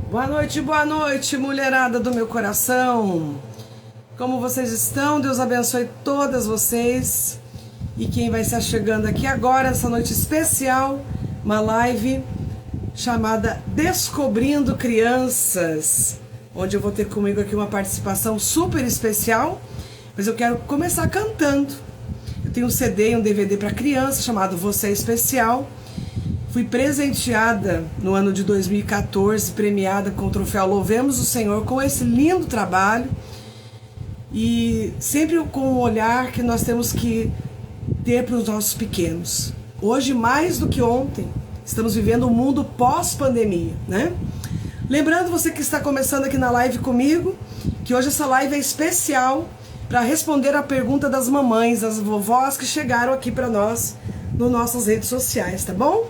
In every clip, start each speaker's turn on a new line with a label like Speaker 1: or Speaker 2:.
Speaker 1: Boa noite, mulherada do meu coração. Como vocês estão? Deus abençoe todas vocês. E quem vai estar chegando aqui agora, essa noite especial, uma live chamada Descobrindo Crianças, onde eu vou ter comigo aqui uma participação super especial, mas eu quero começar cantando. Eu tenho um CD e um DVD para criança chamado Você é Especial. Fui presenteada no ano de 2014, premiada com o troféu Louvemos o Senhor, com esse lindo trabalho. E sempre com um olhar que nós temos que ter para os nossos pequenos. Hoje, mais do que ontem, estamos vivendo um mundo pós-pandemia, né? Lembrando você que está começando aqui na live comigo, que hoje essa live é especial para responder a pergunta das mamães, das vovós que chegaram aqui para nós nas nossas redes sociais, tá bom?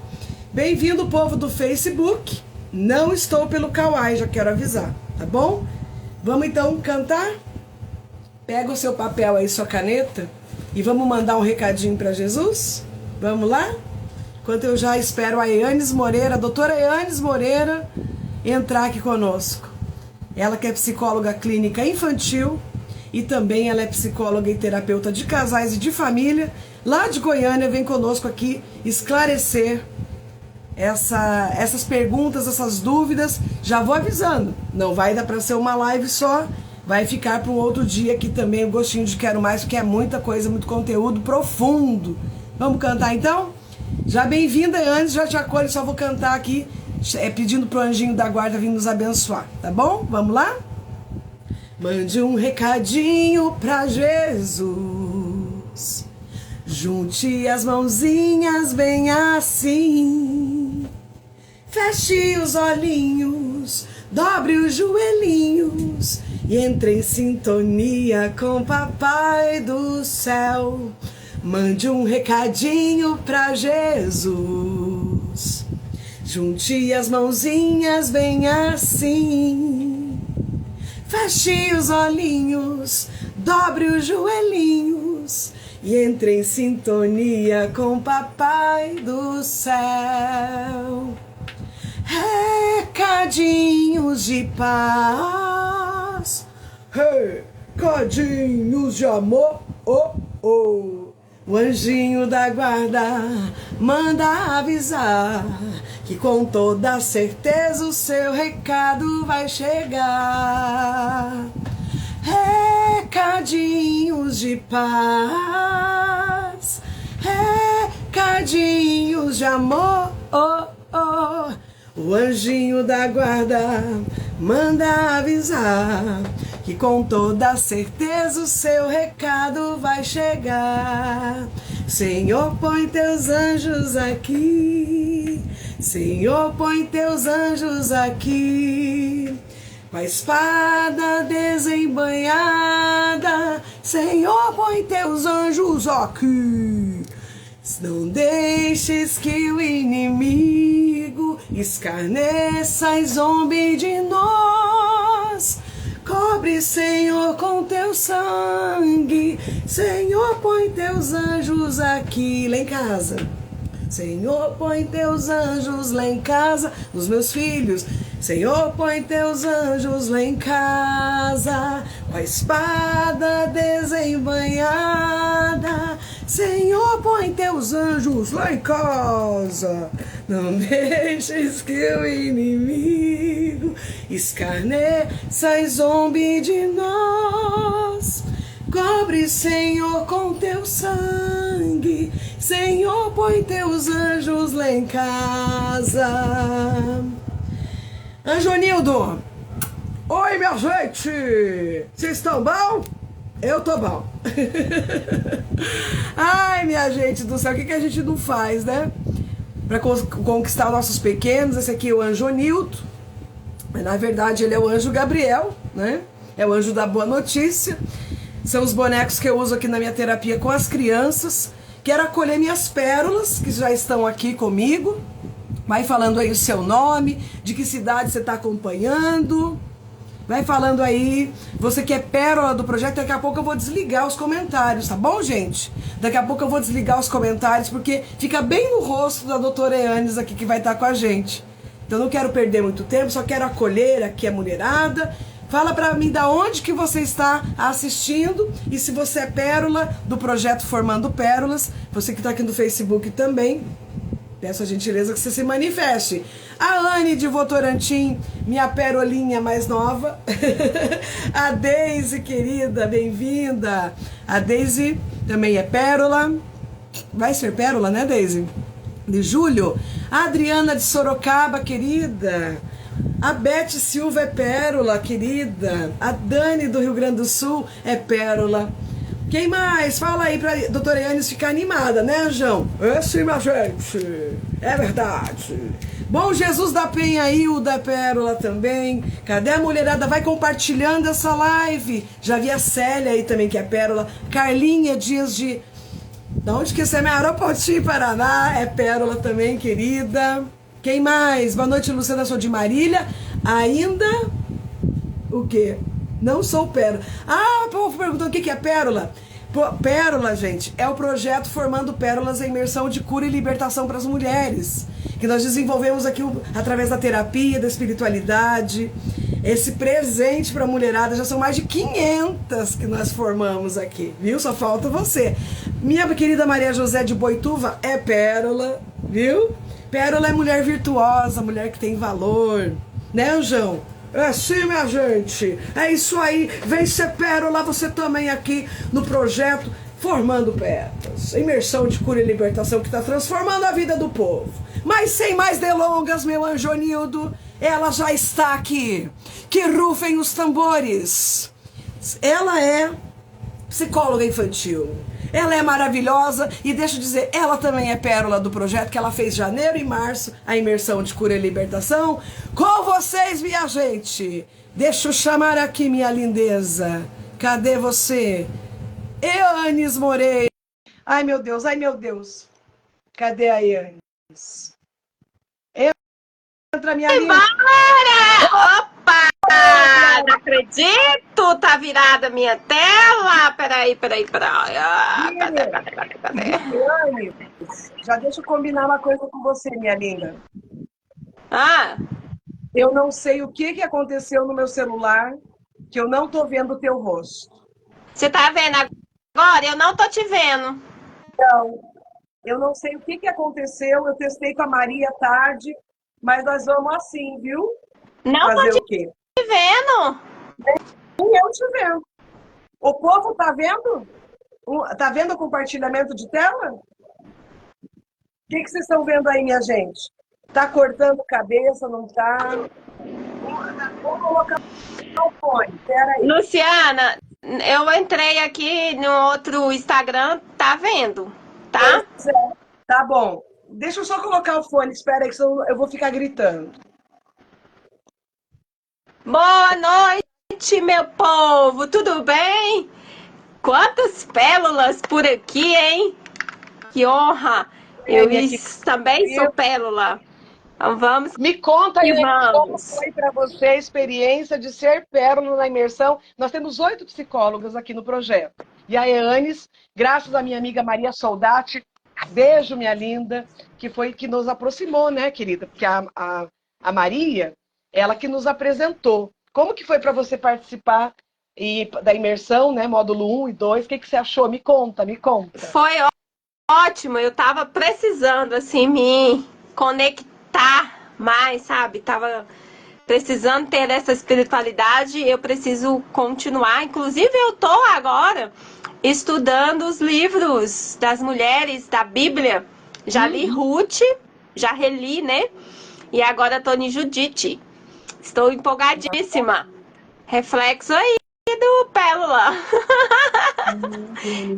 Speaker 1: Bem-vindo, povo do Facebook. Não estou pelo Kawaii, já quero avisar, tá bom? Vamos então cantar? Pega o seu papel aí, sua caneta, e vamos mandar um recadinho para Jesus? Vamos lá? Enquanto eu já espero a Eanes Moreira, a doutora Eanes Moreira, entrar aqui conosco. Ela que é psicóloga clínica infantil e também ela é psicóloga e terapeuta de casais e de família. Lá de Goiânia, vem conosco aqui esclarecer essas perguntas, essas dúvidas. Já vou avisando, não vai dar para ser uma live só, vai ficar para um outro dia aqui também o gostinho de quero mais, porque é muita coisa, muito conteúdo profundo. Vamos cantar então? Já bem-vinda, antes já te acolho, só vou cantar aqui pedindo pro anjinho da guarda vir nos abençoar, tá bom? Vamos lá? Mande um recadinho pra Jesus, junte as mãozinhas bem assim, feche os olhinhos, dobre os joelhinhos e entre em sintonia com o Papai do Céu. Mande um recadinho pra Jesus, junte as mãozinhas bem assim, feche os olhinhos, dobre os joelhinhos e entre em sintonia com o Papai do Céu. Recadinhos de paz, recadinhos de amor, oh, oh. O anjinho da guarda manda avisar que com toda certeza o seu recado vai chegar. Recadinhos de paz, recadinhos de amor, oh, oh. O anjinho da guarda manda avisar que com toda certeza o seu recado vai chegar. Senhor, põe teus anjos aqui, Senhor, põe teus anjos aqui, com a espada desembainhada, Senhor, põe teus anjos aqui. Não deixes que o inimigo escarneça e zombe de nós. Cobre, Senhor, com teu sangue, Senhor, põe teus anjos aqui, lá em casa. Senhor, põe teus anjos lá em casa, nos meus filhos. Senhor, põe teus anjos lá em casa, com a espada desembainhada. Senhor, põe teus anjos lá em casa. Não deixes que o inimigo escarneça e zombe de nós. Cobre, Senhor, com teu sangue. Senhor, põe teus anjos lá em casa. Anjonildo, oi, minha gente, vocês estão bom? Eu tô bom. Ai, minha gente do céu, o que a gente não faz, né? Pra conquistar os nossos pequenos. Esse aqui é o Anjonildo, mas na verdade ele é o anjo Gabriel, né? É o anjo da boa notícia. São os bonecos que eu uso aqui na minha terapia com as crianças. Quero acolher minhas pérolas, que já estão aqui comigo. Vai falando aí o seu nome, de que cidade você está acompanhando. Vai falando aí, você que é pérola do projeto. Daqui a pouco eu vou desligar os comentários, tá bom, gente? Daqui a pouco eu vou desligar os comentários, porque fica bem no rosto da doutora Eanes aqui, que vai estar com a gente. Então não quero perder muito tempo, só quero acolher aqui a mulherada. Fala pra mim da onde que você está assistindo e se você é pérola do projeto Formando Pérolas, você que está aqui no Facebook também, peço a gentileza que você se manifeste. A Anne de Votorantim, minha perolinha mais nova. A Deise, querida, bem-vinda. A Deise também é pérola. Vai ser pérola, né, Deise? De julho. A Adriana de Sorocaba, querida. A Beth Silva é pérola, querida. A Dani do Rio Grande do Sul é pérola. Quem mais? Fala aí pra doutora Yanis ficar animada, né, João? É sim, minha gente. É verdade. Bom, Jesus da Penha aí, o da pérola também. Cadê a mulherada? Vai compartilhando essa live. Já vi a Célia aí também, que é pérola. Carlinha Dias de... Da onde que você é? Aeroportinho, Paraná. É pérola também, querida. Quem mais? Boa noite, Luciana, sou de Marília. Ainda... O quê? Não sou pérola. Ah, o povo perguntando o que é pérola. Pérola, gente, é o projeto Formando Pérolas, a imersão de cura e libertação para as mulheres, que nós desenvolvemos aqui através da terapia, da espiritualidade. Esse presente para a mulherada, já são mais de 500 que nós formamos aqui, viu? Só falta você. Minha querida Maria José de Boituva é pérola, viu? Pérola é mulher virtuosa, mulher que tem valor, né, Anjão? É sim, minha gente. É isso aí. Vem ser pérola você também aqui no projeto Formando Pérolas. Imersão de cura e libertação que está transformando a vida do povo. Mas sem mais delongas, meu Anjonildo, ela já está aqui. Que rufem os tambores. Ela é psicóloga infantil. Ela é maravilhosa e deixa eu dizer, ela também é pérola do projeto que ela fez janeiro e março, a imersão de cura e libertação. Com vocês, minha gente. Deixa eu chamar aqui minha lindeza. Cadê você? Eanes Moreira. Ai, meu Deus, ai, meu Deus. Cadê a Eanes? Entra, minha linda.
Speaker 2: Opa! Não acredito! Tá virada a minha tela! Peraí. Ah, cadê?
Speaker 1: Já deixa eu combinar uma coisa com você, minha linda.
Speaker 2: Ah,
Speaker 1: Eu não sei o que aconteceu no meu celular, que eu não tô vendo o teu rosto.
Speaker 2: você tá vendo agora? Eu não tô te vendo.
Speaker 1: Então, eu não sei o que aconteceu, eu testei com a Maria tarde, mas nós vamos assim, viu?
Speaker 2: Não
Speaker 1: Fazer
Speaker 2: tô
Speaker 1: o quê?
Speaker 2: te vendo.
Speaker 1: Nem eu te vendo. O povo tá vendo? Tá vendo o compartilhamento de tela? O que vocês estão vendo aí, minha gente? Tá cortando cabeça, não tá? Vou colocar o fone, peraí.
Speaker 2: Luciana, eu entrei aqui no outro Instagram, tá vendo? Tá?
Speaker 1: Tá bom. Deixa eu só colocar o fone, espera aí, que senão eu vou ficar gritando.
Speaker 2: Boa noite, meu povo, tudo bem? Quantas pérolas por aqui, hein? Que honra! Eu também sou pérola. Então vamos.
Speaker 1: Me conta aí como
Speaker 2: vamos.
Speaker 1: foi para você a experiência de ser pérola na imersão. Nós temos 8 psicólogas aqui no projeto. E a Eanes, graças à minha amiga Maria Soldati, beijo, minha linda, que foi que nos aproximou, né, querida? Porque a Maria, ela que nos apresentou. Como que foi para você participar da imersão, né, módulo 1 e 2? O que você achou? Me conta.
Speaker 2: Foi ótimo, eu tava precisando, assim, me conectar mais, sabe? Tava precisando ter essa espiritualidade, eu preciso continuar. Inclusive, eu tô agora estudando os livros das mulheres da Bíblia. Já li Ruth, já reli, né? E agora tô em Judite. Estou empolgadíssima. Reflexo aí do Pérola.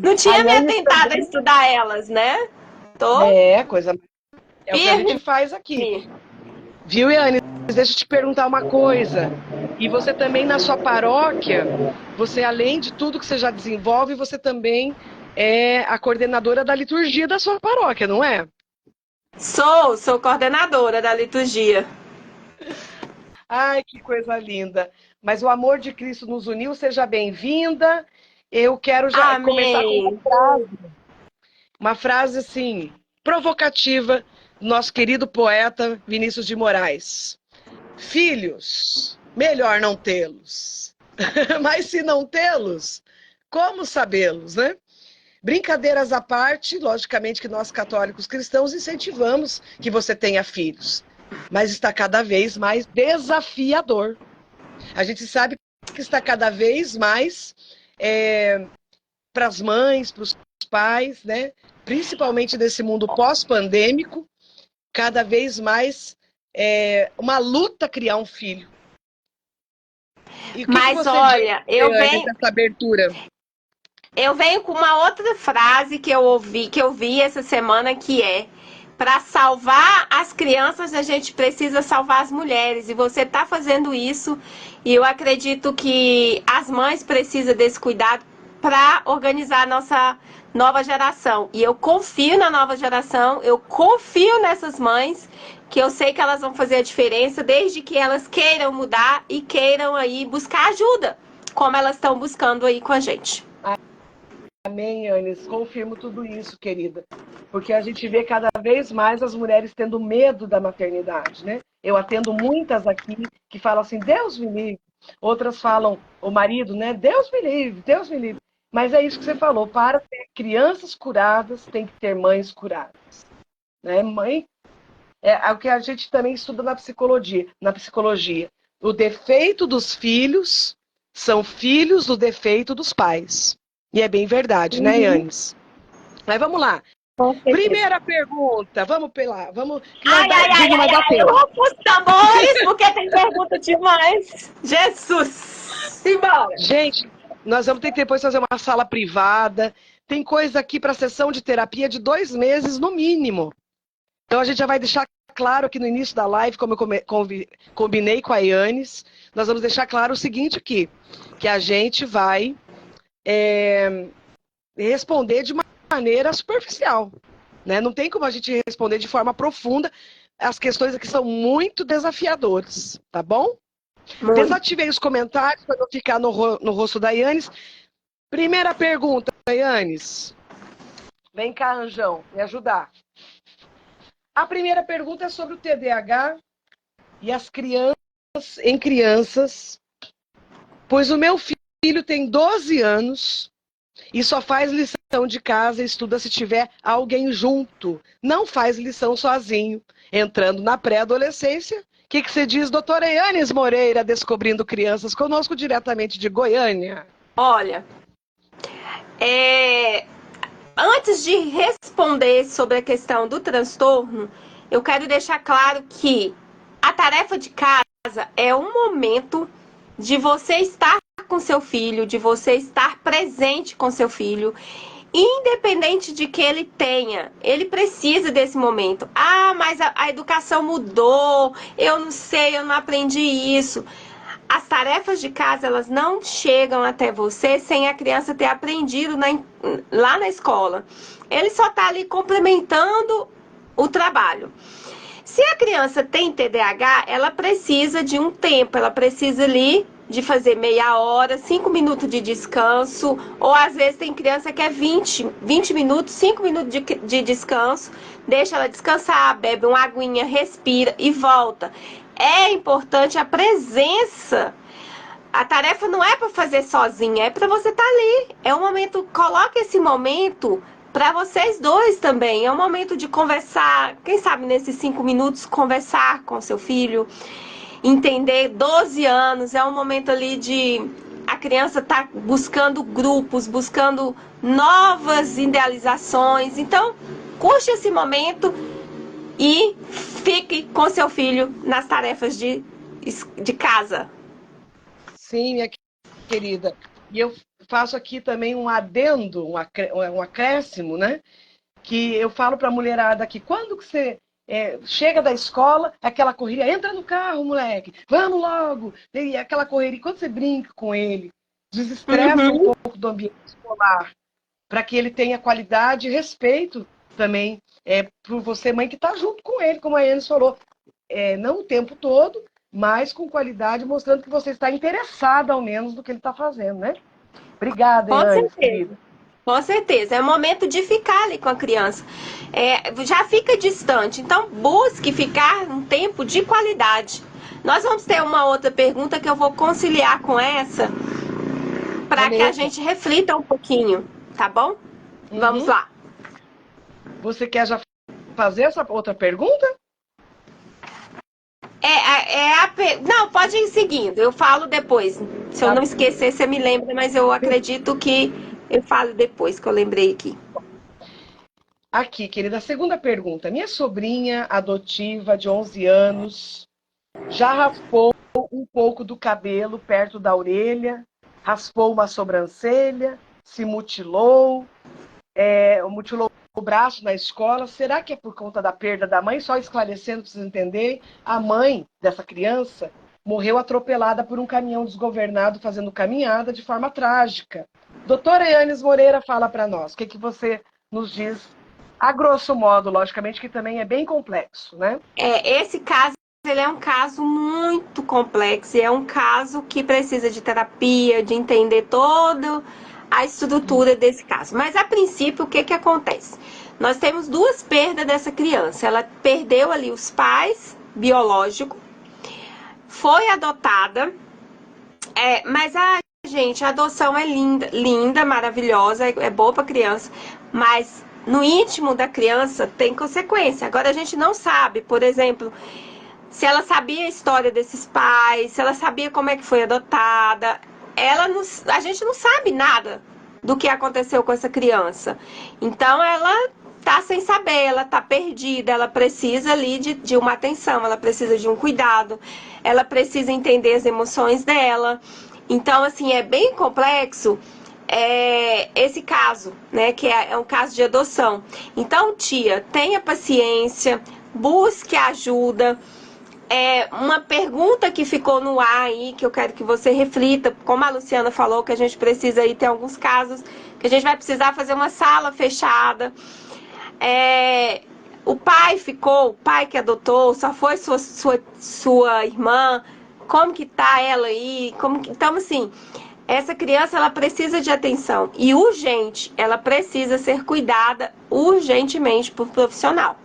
Speaker 2: Não tinha me atentado a estudar elas, né? Tô
Speaker 1: coisa. É o que a gente faz aqui. Viu, Yane? Deixa eu te perguntar uma coisa. E você também, na sua paróquia, você, além de tudo que você já desenvolve, você também é a coordenadora da liturgia da sua paróquia, não é?
Speaker 2: Sou coordenadora da liturgia.
Speaker 1: Ai, que coisa linda. Mas o amor de Cristo nos uniu, seja bem-vinda. Eu quero já
Speaker 2: Amém.
Speaker 1: começar com uma frase assim, provocativa nosso querido poeta Vinícius de Moraes. Filhos, melhor não tê-los. Mas se não tê-los, como sabê-los, né? Brincadeiras à parte, logicamente que nós católicos cristãos incentivamos que você tenha filhos, mas está cada vez mais desafiador. A gente sabe que está cada vez mais para as mães, para os pais, né? Principalmente nesse mundo pós-pandêmico, cada vez mais uma luta criar um filho. E
Speaker 2: mas
Speaker 1: que você
Speaker 2: olha,
Speaker 1: diz dessa abertura?
Speaker 2: Eu venho com uma outra frase que eu vi essa semana, que é: para salvar as crianças, a gente precisa salvar as mulheres. E você está fazendo isso, e eu acredito que as mães precisam desse cuidado para organizar a nossa nova geração. E eu confio na nova geração, eu confio nessas mães, que eu sei que elas vão fazer a diferença, desde que elas queiram mudar e queiram aí buscar ajuda, como elas estão buscando aí com a gente.
Speaker 1: Amém, Anis. Confirmo tudo isso, querida. Porque a gente vê cada vez mais as mulheres tendo medo da maternidade, né? Eu atendo muitas aqui que falam assim, Deus me livre. Outras falam, o marido, né? Deus me livre, Deus me livre. Mas é isso que você falou, para ter crianças curadas, tem que ter mães curadas. Né? Mãe é o que a gente também estuda na psicologia. O defeito dos filhos são filhos do defeito dos pais. E é bem verdade, né, Yanis? Mas vamos lá. Primeira pergunta, vamos lá.
Speaker 2: Eu rompo os tambores, porque tem pergunta demais. Jesus! Simbora!
Speaker 1: Gente, nós vamos ter que depois fazer uma sala privada. Tem coisa aqui para sessão de terapia de 2 meses, no mínimo. Então a gente já vai deixar claro aqui no início da live, como eu combinei com a Yanis, nós vamos deixar claro o seguinte aqui, que a gente vai responder de maneira superficial. Né? Não tem como a gente responder de forma profunda. As questões aqui são muito desafiadoras, tá bom? Desativei os comentários para não ficar no rosto da Yanis. Primeira pergunta, Yanis. Vem cá, Anjão, me ajudar. A primeira pergunta é sobre o TDAH e as crianças, pois o meu filho tem 12 anos e só faz lição de casa e estuda se tiver alguém junto. Não faz lição sozinho. Entrando na pré-adolescência, o que você diz, doutora Yanis Moreira, descobrindo crianças, conosco diretamente de Goiânia?
Speaker 2: Olha, antes de responder sobre a questão do transtorno, eu quero deixar claro que a tarefa de casa é um momento de você estar com seu filho, de você estar presente com seu filho, independente de que ele tenha, ele precisa desse momento. Ah, mas a educação mudou, eu não sei, eu não aprendi isso. As tarefas de casa, elas não chegam até você sem a criança ter aprendido lá na escola. Ele só está ali complementando o trabalho. Se a criança tem TDAH, ela precisa de um tempo, ela precisa ali de fazer meia hora, 5 minutos de descanso, ou às vezes tem criança que é 20 minutos, 5 minutos de descanso, deixa ela descansar, bebe uma aguinha, respira e volta. É importante a presença. A tarefa não é para fazer sozinha, é para você estar ali. É um momento, coloque esse momento para vocês dois também. É um momento de conversar, quem sabe nesses 5 minutos, conversar com seu filho, entender. 12 anos, é um momento ali de a criança tá buscando grupos, buscando novas idealizações. Então, curte esse momento e fique com seu filho nas tarefas de casa.
Speaker 1: Sim, minha querida. E eu faço aqui também um adendo, um acréscimo, né? Que eu falo para a mulherada aqui, quando que você chega da escola, aquela correria, entra no carro, moleque, vamos logo. E aquela correria, quando você brinca com ele, desestressa um pouco do ambiente escolar, para que ele tenha qualidade e respeito também por você, mãe, que está junto com ele, como a Yanis falou. Não o tempo todo, mas com qualidade, mostrando que você está interessada, ao menos, no que ele está fazendo, né? Obrigada, Yanis, querida.
Speaker 2: Com certeza, é o momento de ficar ali com a criança. Já fica distante, então busque ficar um tempo de qualidade. Nós vamos ter uma outra pergunta que eu vou conciliar com essa, para que a gente reflita um pouquinho, tá bom? Vamos lá.
Speaker 1: Você quer já fazer essa outra pergunta?
Speaker 2: Não, pode ir seguindo, eu falo depois. Se eu não esquecer, você me lembra, mas eu acredito que eu falo depois, que eu lembrei aqui.
Speaker 1: Aqui, querida, a segunda pergunta. Minha sobrinha adotiva de 11 anos já raspou um pouco do cabelo perto da orelha, raspou uma sobrancelha, se mutilou, mutilou o braço na escola. Será que é por conta da perda da mãe? Só esclarecendo para vocês entenderem, a mãe dessa criança morreu atropelada por um caminhão desgovernado fazendo caminhada de forma trágica. Doutora Yanis Moreira, fala para nós, o que você nos diz, a grosso modo, logicamente, que também é bem complexo, né?
Speaker 2: Esse caso, ele é um caso muito complexo, e é um caso que precisa de terapia, de entender toda a estrutura desse caso. Mas, a princípio, o que acontece? Nós temos duas perdas dessa criança. Ela perdeu ali os pais biológicos, foi adotada, mas gente, a adoção é linda, maravilhosa, é boa para criança, mas no íntimo da criança tem consequência. Agora a gente não sabe, por exemplo, se ela sabia a história desses pais, se ela sabia como é que foi adotada. A gente não sabe nada do que aconteceu com essa criança. Então ela tá sem saber, ela tá perdida, ela precisa ali de uma atenção, ela precisa de um cuidado, ela precisa entender as emoções dela. Então, assim, é bem complexo esse caso, né, que é um caso de adoção. Então, tia, tenha paciência, busque ajuda. Uma pergunta que ficou no ar aí, que eu quero que você reflita, como a Luciana falou, que a gente precisa aí, tem alguns casos que a gente vai precisar fazer uma sala fechada. O pai que adotou, só foi sua irmã, como que tá ela aí, então assim, essa criança ela precisa de atenção e urgente, ela precisa ser cuidada urgentemente por profissional.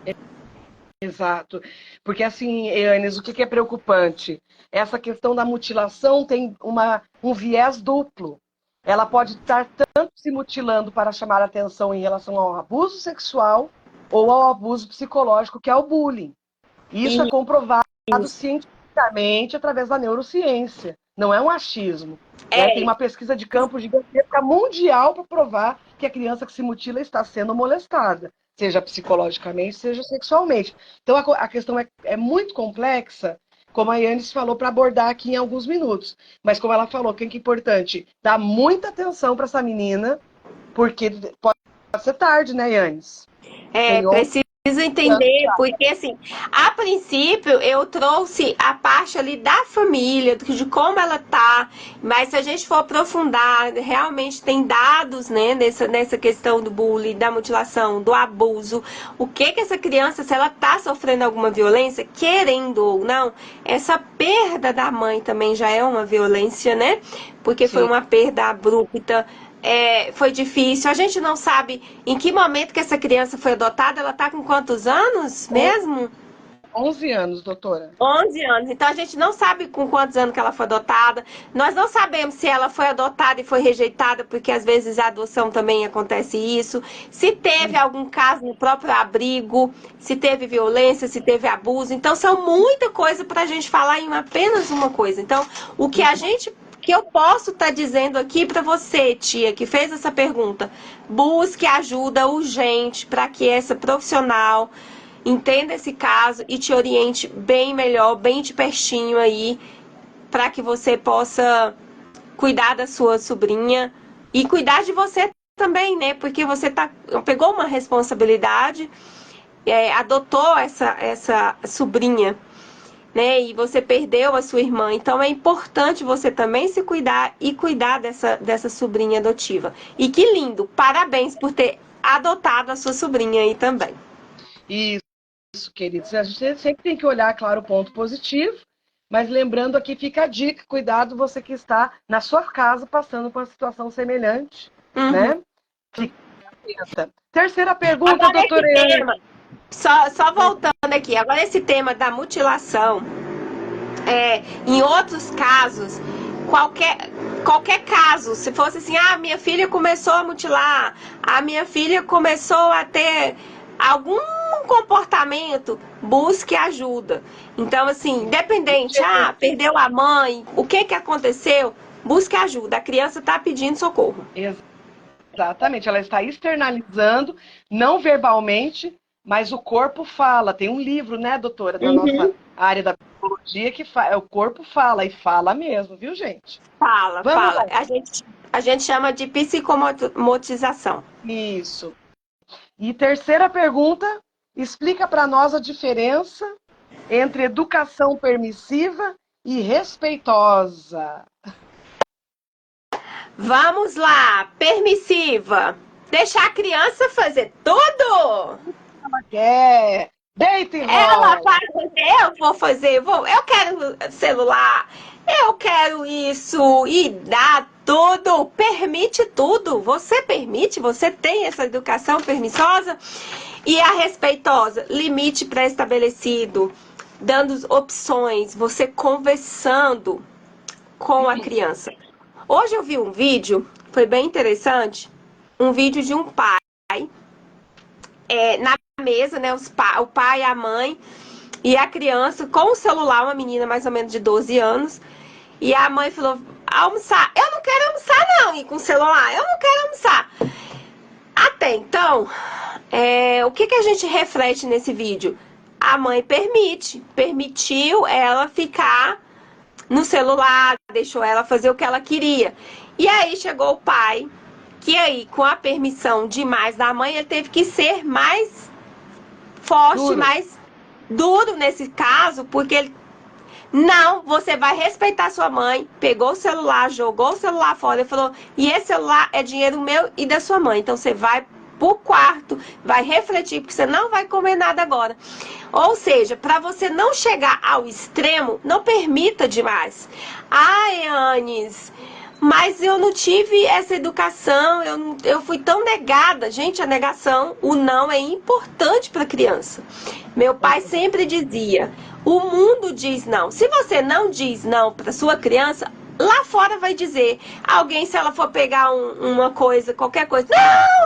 Speaker 1: Exato, porque assim, Yanis, o que é preocupante? Essa questão da mutilação tem um viés duplo. Ela pode estar tanto se mutilando para chamar a atenção em relação ao abuso sexual ou ao abuso psicológico, que é o bullying. Isso é comprovado cientificamente através da neurociência. Não é um achismo. Tem uma pesquisa de campo gigantesca mundial para provar que a criança que se mutila está sendo molestada, seja psicologicamente, seja sexualmente. Então a questão é muito complexa, como a Yanis falou, para abordar aqui em alguns minutos. Mas como ela falou, que é importante dar muita atenção para essa menina, porque pode ser tarde, né, Yanis?
Speaker 2: Preciso entender, porque assim, a princípio eu trouxe a parte ali da família, de como ela tá, mas se a gente for aprofundar, realmente tem dados, né, nessa questão do bullying, da mutilação, do abuso, o que essa criança, se ela tá sofrendo alguma violência, querendo ou não, essa perda da mãe também já é uma violência, né, porque foi uma perda abrupta. Foi difícil. A gente não sabe em que momento que essa criança foi adotada. Ela está com quantos anos mesmo?
Speaker 1: 11 anos, doutora.
Speaker 2: 11 anos. Então a gente não sabe com quantos anos que ela foi adotada. Nós não sabemos se ela foi adotada e foi rejeitada, porque às vezes a adoção também acontece isso. Se teve algum caso no próprio abrigo, se teve violência, se teve abuso. Então são muita coisa para a gente falar em apenas uma coisa. Então o que eu posso estar dizendo aqui para você, tia, que fez essa pergunta, busque ajuda urgente para que essa profissional entenda esse caso e te oriente bem melhor, bem de pertinho aí, para que você possa cuidar da sua sobrinha e cuidar de você também, né? Porque você pegou uma responsabilidade, adotou essa sobrinha, né? E você perdeu a sua irmã. Então é importante você também se cuidar e cuidar dessa sobrinha adotiva. E que lindo! Parabéns por ter adotado a sua sobrinha aí também.
Speaker 1: Isso, queridos. A gente sempre tem que olhar, claro, o ponto positivo, mas lembrando aqui, fica a dica, cuidado você que está na sua casa passando por uma situação semelhante, né? Terceira pergunta,
Speaker 2: Agora
Speaker 1: doutora
Speaker 2: esse
Speaker 1: Ana.
Speaker 2: tema, só voltando aqui, agora esse tema da mutilação, em outros casos, qualquer caso, se fosse assim, minha filha começou a mutilar, a minha filha começou a ter algum comportamento, busque ajuda. Então, assim, independente, perdeu a mãe, o que aconteceu, busque ajuda. A criança está pedindo socorro.
Speaker 1: Exatamente, ela está externalizando, não verbalmente, mas o corpo fala. Tem um livro, né, doutora, na nossa área da psicologia, que o corpo fala, e fala mesmo, viu, gente?
Speaker 2: Fala.
Speaker 1: Lá.
Speaker 2: A gente chama de psicomotização.
Speaker 1: Isso. E terceira pergunta, explica para nós a diferença entre educação permissiva e respeitosa.
Speaker 2: Vamos lá, permissiva. Deixar a criança fazer tudo.
Speaker 1: Ela quer. Deita e rola.
Speaker 2: Ela vai fazer, eu vou fazer. Eu quero celular, eu quero isso. E dá tudo, permite tudo. Você permite, você tem essa educação permissosa. E a respeitosa, limite pré-estabelecido, dando opções, você conversando com a criança. Hoje eu vi um vídeo, foi bem interessante, um vídeo de um pai na mesa, né, o pai, a mãe e a criança com o celular, uma menina mais ou menos de 12 anos, e a mãe falou, almoçar, eu não quero almoçar não, e com o celular, eu não quero almoçar. Até então, o que a gente reflete nesse vídeo? A mãe permitiu ela ficar no celular, deixou ela fazer o que ela queria. E aí chegou o pai, que aí, com a permissão demais da mãe, ele teve que ser mais forte, mais duro nesse caso, porque ele, não, você vai respeitar sua mãe, pegou o celular, jogou o celular fora e falou, e esse celular é dinheiro meu e da sua mãe, então você vai pro quarto, vai refletir, porque você não vai comer nada agora. Ou seja, para você não chegar ao extremo, não permita demais. Ai, Anis, mas eu não tive essa educação, eu fui tão negada. Gente, a negação, o não é importante para a criança. Meu pai sempre dizia, o mundo diz não. Se você não diz não para sua criança, lá fora vai dizer, alguém, se ela for pegar uma coisa, qualquer coisa,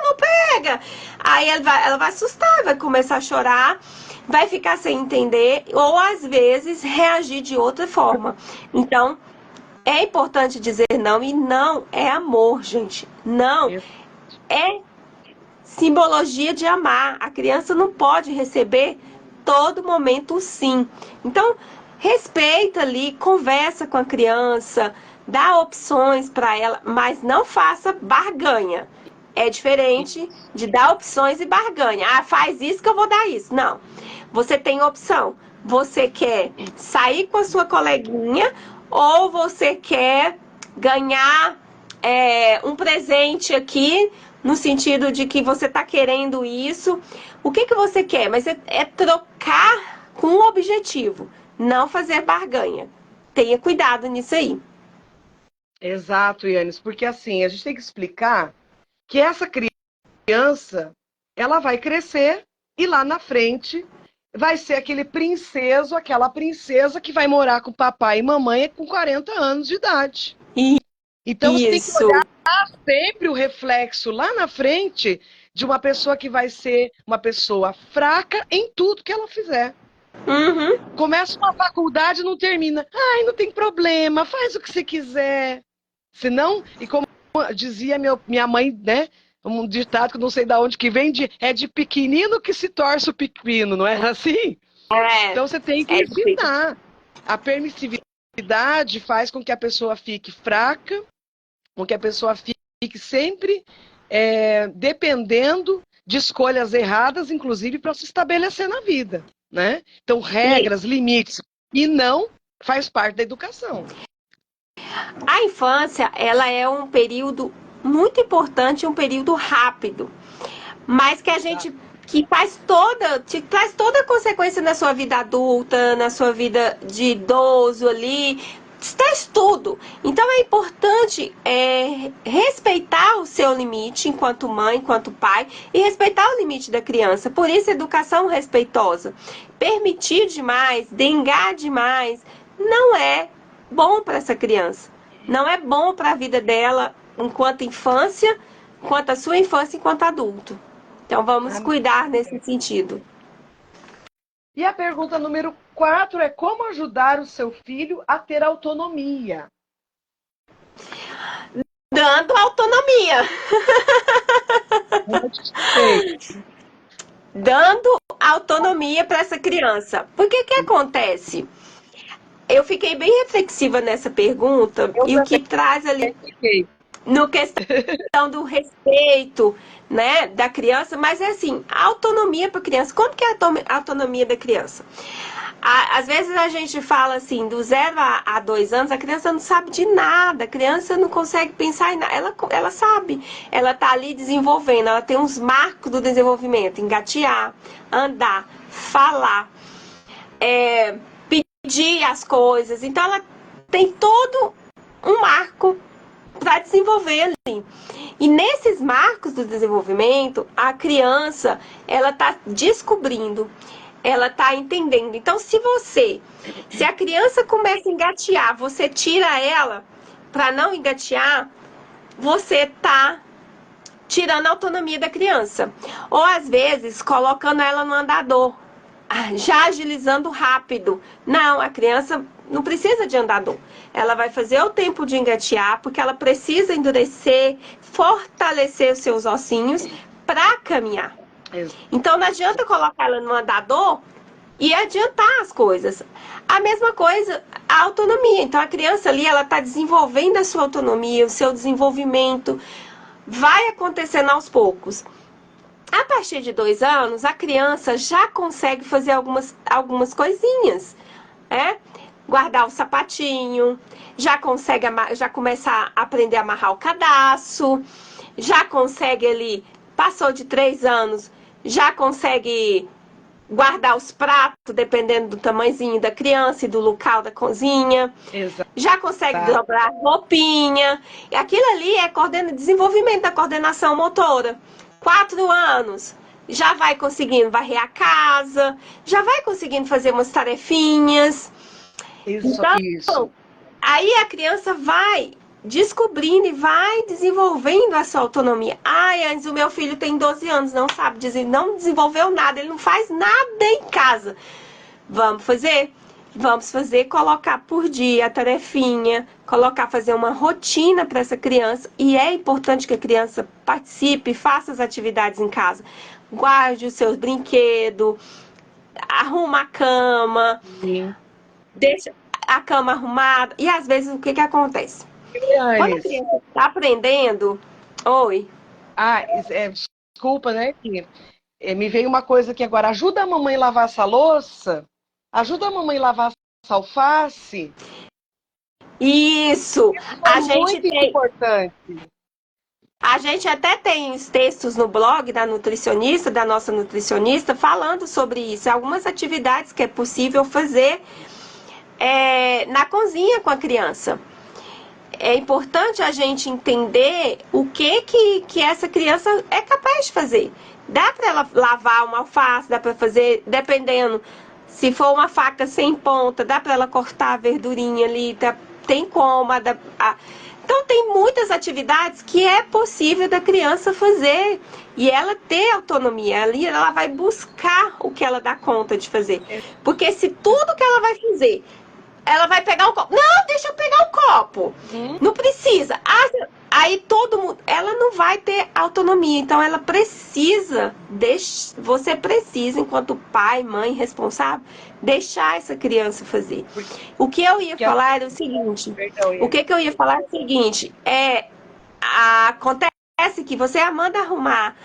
Speaker 2: não pega. Aí ela vai assustar, vai começar a chorar, vai ficar sem entender, ou às vezes reagir de outra forma. Então, é importante dizer não, e não é amor, gente. Não é simbologia de amar. A criança não pode receber todo momento sim. Então, respeita ali, conversa com a criança, dá opções para ela, mas não faça barganha. É diferente de dar opções e barganha. Faz isso que eu vou dar isso. Não. Você tem opção. Você quer sair com a sua coleguinha ou você quer ganhar um presente aqui, no sentido de que você está querendo isso. O que você quer? Mas é trocar com um objetivo. Não fazer barganha. Tenha cuidado nisso aí.
Speaker 1: Exato, Yannis, porque assim, a gente tem que explicar que essa criança, ela vai crescer e lá na frente vai ser aquele princeso, aquela princesa que vai morar com papai e mamãe com 40 anos de idade. Então você tem que olhar sempre o reflexo lá na frente de uma pessoa que vai ser uma pessoa fraca em tudo que ela fizer.
Speaker 2: Uhum.
Speaker 1: Começa uma faculdade e não termina. Ai, não tem problema, faz o que você quiser. Senão, e como dizia minha mãe, né? Um ditado que eu não sei de onde que vem, é de pequenino que se torce o pepino, não é assim? Então você tem que ensinar. A permissividade faz com que a pessoa fique fraca, com que a pessoa fique sempre dependendo de escolhas erradas, inclusive para se estabelecer na vida, né? Então, regras, limites e não faz parte da educação.
Speaker 2: A infância, ela é um período muito importante, um período rápido, mas que a gente que traz toda a consequência na sua vida adulta, na sua vida de idoso ali, teste tudo. Então é importante respeitar o seu limite enquanto mãe, enquanto pai, e respeitar o limite da criança. Por isso, educação respeitosa. Permitir demais, dengar demais, não é bom para essa criança. Não é bom para a vida dela enquanto infância, enquanto a sua infância, enquanto adulto. Então vamos cuidar nesse sentido.
Speaker 3: E a pergunta número 4 é como ajudar o seu filho a ter autonomia?
Speaker 2: Dando autonomia. Dando autonomia para essa criança. Porque que acontece? Eu fiquei bem reflexiva nessa pergunta e o que traz ali no questão do respeito, né, da criança, mas é assim, a autonomia para a criança. Como que é a autonomia da criança? Às vezes a gente fala assim, do 0 a 2 anos, a criança não sabe de nada, a criança não consegue pensar em nada, ela sabe, ela tá ali desenvolvendo, ela tem uns marcos do desenvolvimento, engatear, andar, falar, pedir as coisas, então ela tem todo um marco para desenvolver ali. E nesses marcos do desenvolvimento, a criança, ela tá descobrindo, ela tá entendendo. Então, se a criança começa a engatear, você tira ela para não engatear, você tá tirando a autonomia da criança. Ou às vezes, colocando ela no andador, já agilizando rápido. Não, a criança não precisa de andador. Ela vai fazer o tempo de engatear, porque ela precisa endurecer, fortalecer os seus ossinhos para caminhar. Então não adianta colocar ela no andador e adiantar as coisas. A mesma coisa, a autonomia. Então a criança ali, ela está desenvolvendo a sua autonomia, o seu desenvolvimento vai acontecendo aos poucos. A partir de 2 anos, a criança já consegue fazer algumas coisinhas, guardar o sapatinho, já começa a aprender a amarrar o cadarço, já consegue ali, passou de 3 anos, já consegue guardar os pratos, dependendo do tamanhozinho da criança e do local da cozinha.
Speaker 3: Exato.
Speaker 2: Já consegue dobrar roupinha. E aquilo ali é desenvolvimento da coordenação motora. 4 anos, já vai conseguindo varrer a casa, já vai conseguindo fazer umas tarefinhas.
Speaker 3: Isso.
Speaker 2: Aí a criança vai descobrindo e vai desenvolvendo a sua autonomia. Antes o meu filho tem 12 anos, não sabe dizer, não desenvolveu nada, ele não faz nada em casa. Vamos fazer, colocar por dia a tarefinha, fazer uma rotina para essa criança. E é importante que a criança participe, faça as atividades em casa. Guarde os seus brinquedos, arruma a cama, deixa a cama arrumada. E às vezes o que acontece? Quando a criança está aprendendo... Oi?
Speaker 3: Desculpa, né? Me veio uma coisa aqui agora. Ajuda a mamãe a lavar essa louça? Ajuda a mamãe a lavar essa alface?
Speaker 2: Isso!
Speaker 3: Muito importante.
Speaker 2: A gente até tem os textos no blog da nossa nutricionista, falando sobre isso. Algumas atividades que é possível fazer na cozinha com a criança. É importante a gente entender o que essa criança é capaz de fazer. Dá para ela lavar uma alface, dá para fazer, dependendo, se for uma faca sem ponta, dá para ela cortar a verdurinha ali, tem como. Então tem muitas atividades que é possível da criança fazer e ela ter autonomia. Ali ela vai buscar o que ela dá conta de fazer. Porque se tudo que ela vai fazer, ela vai pegar um copo. Não, deixa eu pegar o copo. Não precisa. Aí todo mundo... Ela não vai ter autonomia. Então ela precisa... Você precisa, enquanto pai, mãe, responsável, deixar essa criança fazer. O que eu ia falar era o seguinte. O que eu ia falar é o seguinte. Acontece que você manda arrumar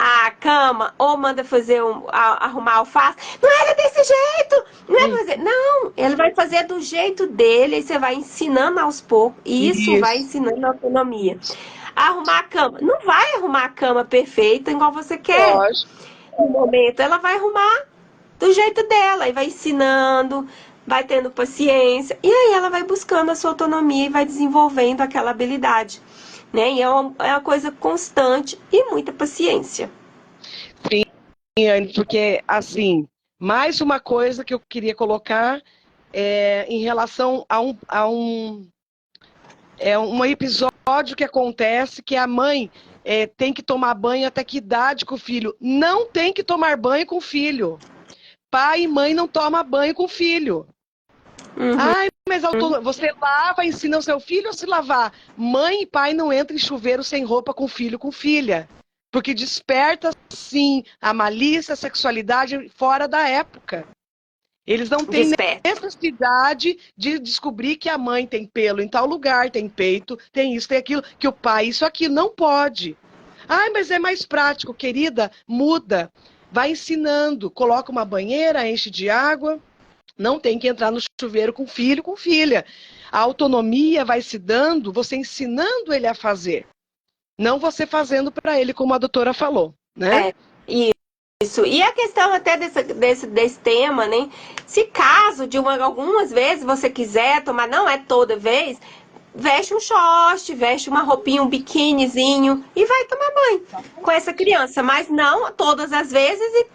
Speaker 2: a cama ou manda fazer arrumar alface, não era desse jeito, não é fazer. Não, ele vai fazer do jeito dele, e você vai ensinando aos poucos, e isso vai ensinando a autonomia. Arrumar a cama, não vai arrumar a cama perfeita igual você quer.
Speaker 3: Lógico.
Speaker 2: No momento, ela vai arrumar do jeito dela, e vai ensinando, vai tendo paciência, e aí ela vai buscando a sua autonomia e vai desenvolvendo aquela habilidade, né? E é uma coisa constante e muita paciência.
Speaker 3: Sim, Anne, porque, assim, mais uma coisa que eu queria colocar em relação um episódio que acontece que a mãe tem que tomar banho até que idade com o filho? Não tem que tomar banho com o filho. Pai e mãe não tomam banho com o filho. Ai, mas você lava, ensina o seu filho a se lavar. Mãe e pai não entram em chuveiro sem roupa com filho, com filha. Porque desperta, sim, a malícia, a sexualidade fora da época. Eles não têm necessidade de descobrir que a mãe tem pelo em tal lugar, tem peito, tem isso, tem aquilo, que o pai, isso aqui, não pode. Ai, mas é mais prático, querida, muda. Vai ensinando, coloca uma banheira, enche de água, não tem que entrar no chuveiro com filho, com filha. A autonomia vai se dando, você ensinando ele a fazer. Não você fazendo para ele, como a doutora falou, né?
Speaker 2: Isso. E a questão até desse tema, né? Se caso algumas vezes você quiser tomar, não é toda vez, veste um short, veste uma roupinha, um biquinizinho e vai tomar banho com essa criança. Mas não todas as vezes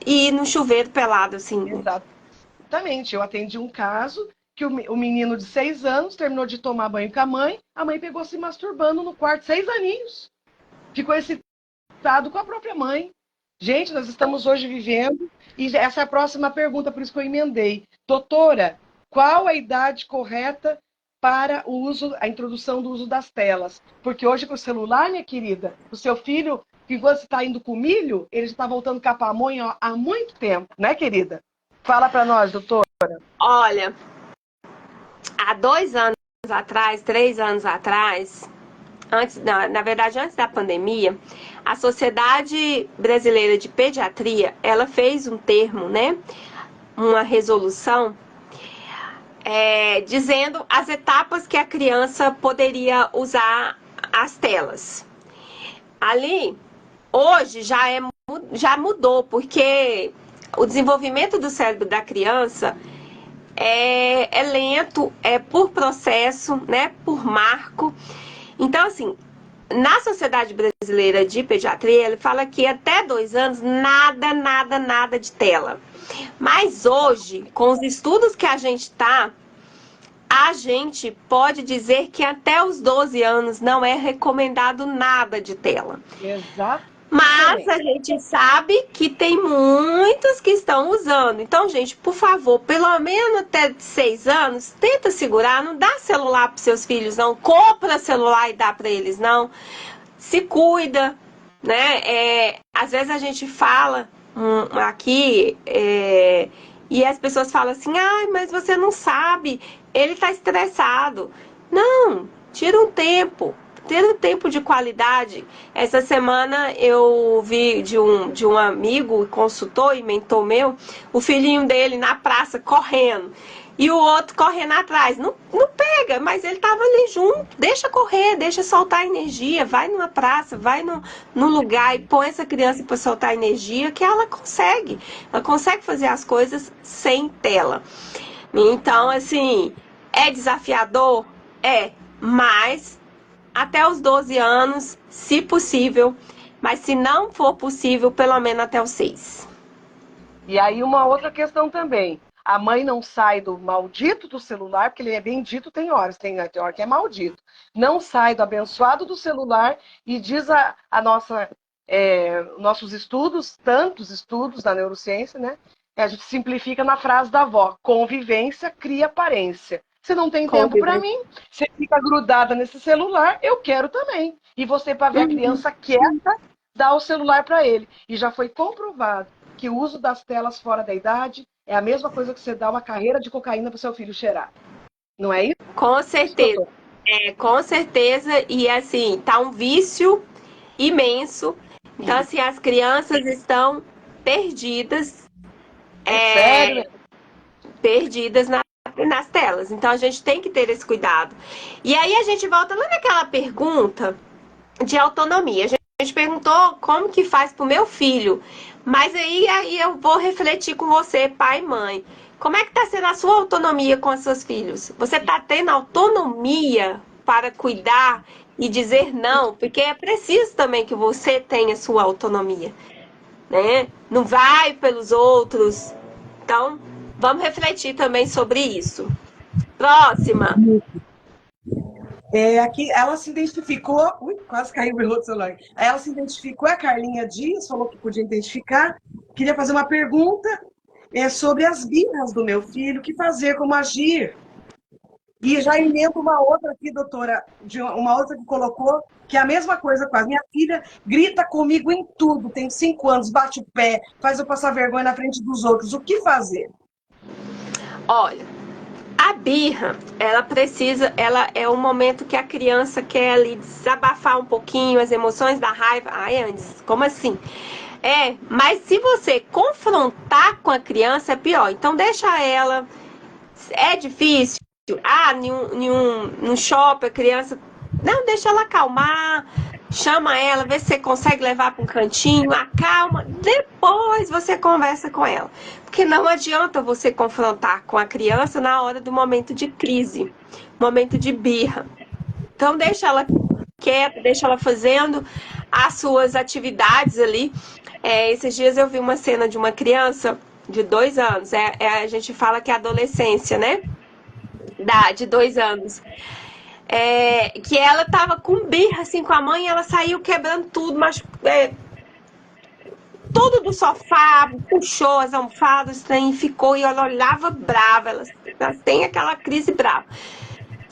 Speaker 2: e no chuveiro pelado, assim.
Speaker 3: Exatamente. Eu atendi um caso que o menino de 6 anos terminou de tomar banho com a mãe pegou se masturbando no quarto, 6 aninhos. Ficou excitado com a própria mãe. Gente, nós estamos hoje vivendo, e essa é a próxima pergunta, por isso que eu emendei. Doutora, qual a idade correta para a introdução do uso das telas? Porque hoje com o celular, minha querida, o seu filho, que você está indo com milho, ele já está voltando com a pamonha há muito tempo, né, querida? Fala para nós, doutora.
Speaker 2: Olha, há 2 anos atrás, 3 anos atrás, na verdade, antes da pandemia, a Sociedade Brasileira de Pediatria, ela fez um termo, né? Uma resolução dizendo as etapas que a criança poderia usar as telas. Ali, hoje, já mudou, porque o desenvolvimento do cérebro da criança é lento, é por processo, né? Por marco. Então, assim, na Sociedade Brasileira de Pediatria, ele fala que até 2 anos, nada de tela. Mas hoje, com os estudos que a gente pode dizer que até os 12 anos não é recomendado nada de tela.
Speaker 3: Exato.
Speaker 2: Mas a gente sabe que tem muitos que estão usando. Então, gente, por favor, pelo menos até 6 anos, tenta segurar. Não dá celular para seus filhos, não. Compra celular e dá para eles, não. Se cuida, né? Às vezes a gente fala aqui e as pessoas falam assim, mas você não sabe, ele tá estressado. Não, tira um tempo. Ter um tempo de qualidade. Essa semana eu vi de um amigo, consultor e mentor meu, o filhinho dele na praça correndo e o outro correndo atrás. Não pega, mas ele estava ali junto. Deixa correr, deixa soltar energia. Vai numa praça, vai num lugar e põe essa criança para soltar energia, que ela consegue. Ela consegue fazer as coisas sem tela. Então, assim, é desafiador? Mas até os 12 anos, se possível, mas se não for possível, pelo menos até os 6.
Speaker 3: E aí uma outra questão também. A mãe não sai do maldito do celular, porque ele é bendito, tem horas, tem hora que é maldito. Não sai do abençoado do celular e diz nossos estudos, tantos estudos da neurociência, né? A gente simplifica na frase da avó: convivência cria aparência. Você não tem tempo para mim, você fica grudada nesse celular, eu quero também. E você, para ver a criança quieta, dá o celular para ele. E já foi comprovado que o uso das telas fora da idade é a mesma coisa que você dá uma carreira de cocaína para o seu filho cheirar. Não é isso?
Speaker 2: Com certeza. Com certeza. E assim, tá um vício imenso. Então, assim, as crianças estão perdidas.
Speaker 3: Sério?
Speaker 2: Perdidas nas telas. Então a gente tem que ter esse cuidado. E aí a gente volta lá naquela pergunta de autonomia. A gente perguntou como que faz pro meu filho. Mas aí eu vou refletir com você, pai e mãe. Como é que está sendo a sua autonomia com os seus filhos? Você está tendo autonomia para cuidar e dizer não? Porque é preciso também que você tenha sua autonomia, né? Não vai pelos outros. Então, vamos refletir também sobre isso. Próxima.
Speaker 1: Aqui, ela se identificou. Ui, quase caiu meu outro celular. Ela se identificou, é a Carlinha Dias, falou que podia identificar. Queria fazer uma pergunta sobre as birras do meu filho, o que fazer, como agir. E já emendo uma outra aqui, doutora, uma outra que colocou, que é a mesma coisa quase. Minha filha grita comigo em tudo, tem 5 anos, bate o pé, faz eu passar vergonha na frente dos outros. O que fazer?
Speaker 2: Olha, a birra, ela é o momento que a criança quer ali desabafar um pouquinho as emoções da raiva. Ai, Andes, como assim? Mas se você confrontar com a criança é pior. Então deixa ela. É difícil. Num shopping, a criança. Não, deixa ela acalmar. Chama ela, vê se você consegue levar para um cantinho, acalma. Depois você conversa com ela. Porque não adianta você confrontar com a criança na hora do momento de crise, momento de birra. Então deixa ela quieta, deixa ela fazendo as suas atividades ali. Esses dias eu vi uma cena de uma criança de 2 anos. A gente fala que é adolescência, né? De 2 anos. Que ela tava com birra assim com a mãe, ela saiu quebrando tudo, mas tudo do sofá, puxou as almofadas, trem, ficou, e ela olhava brava, ela tem aquela crise brava.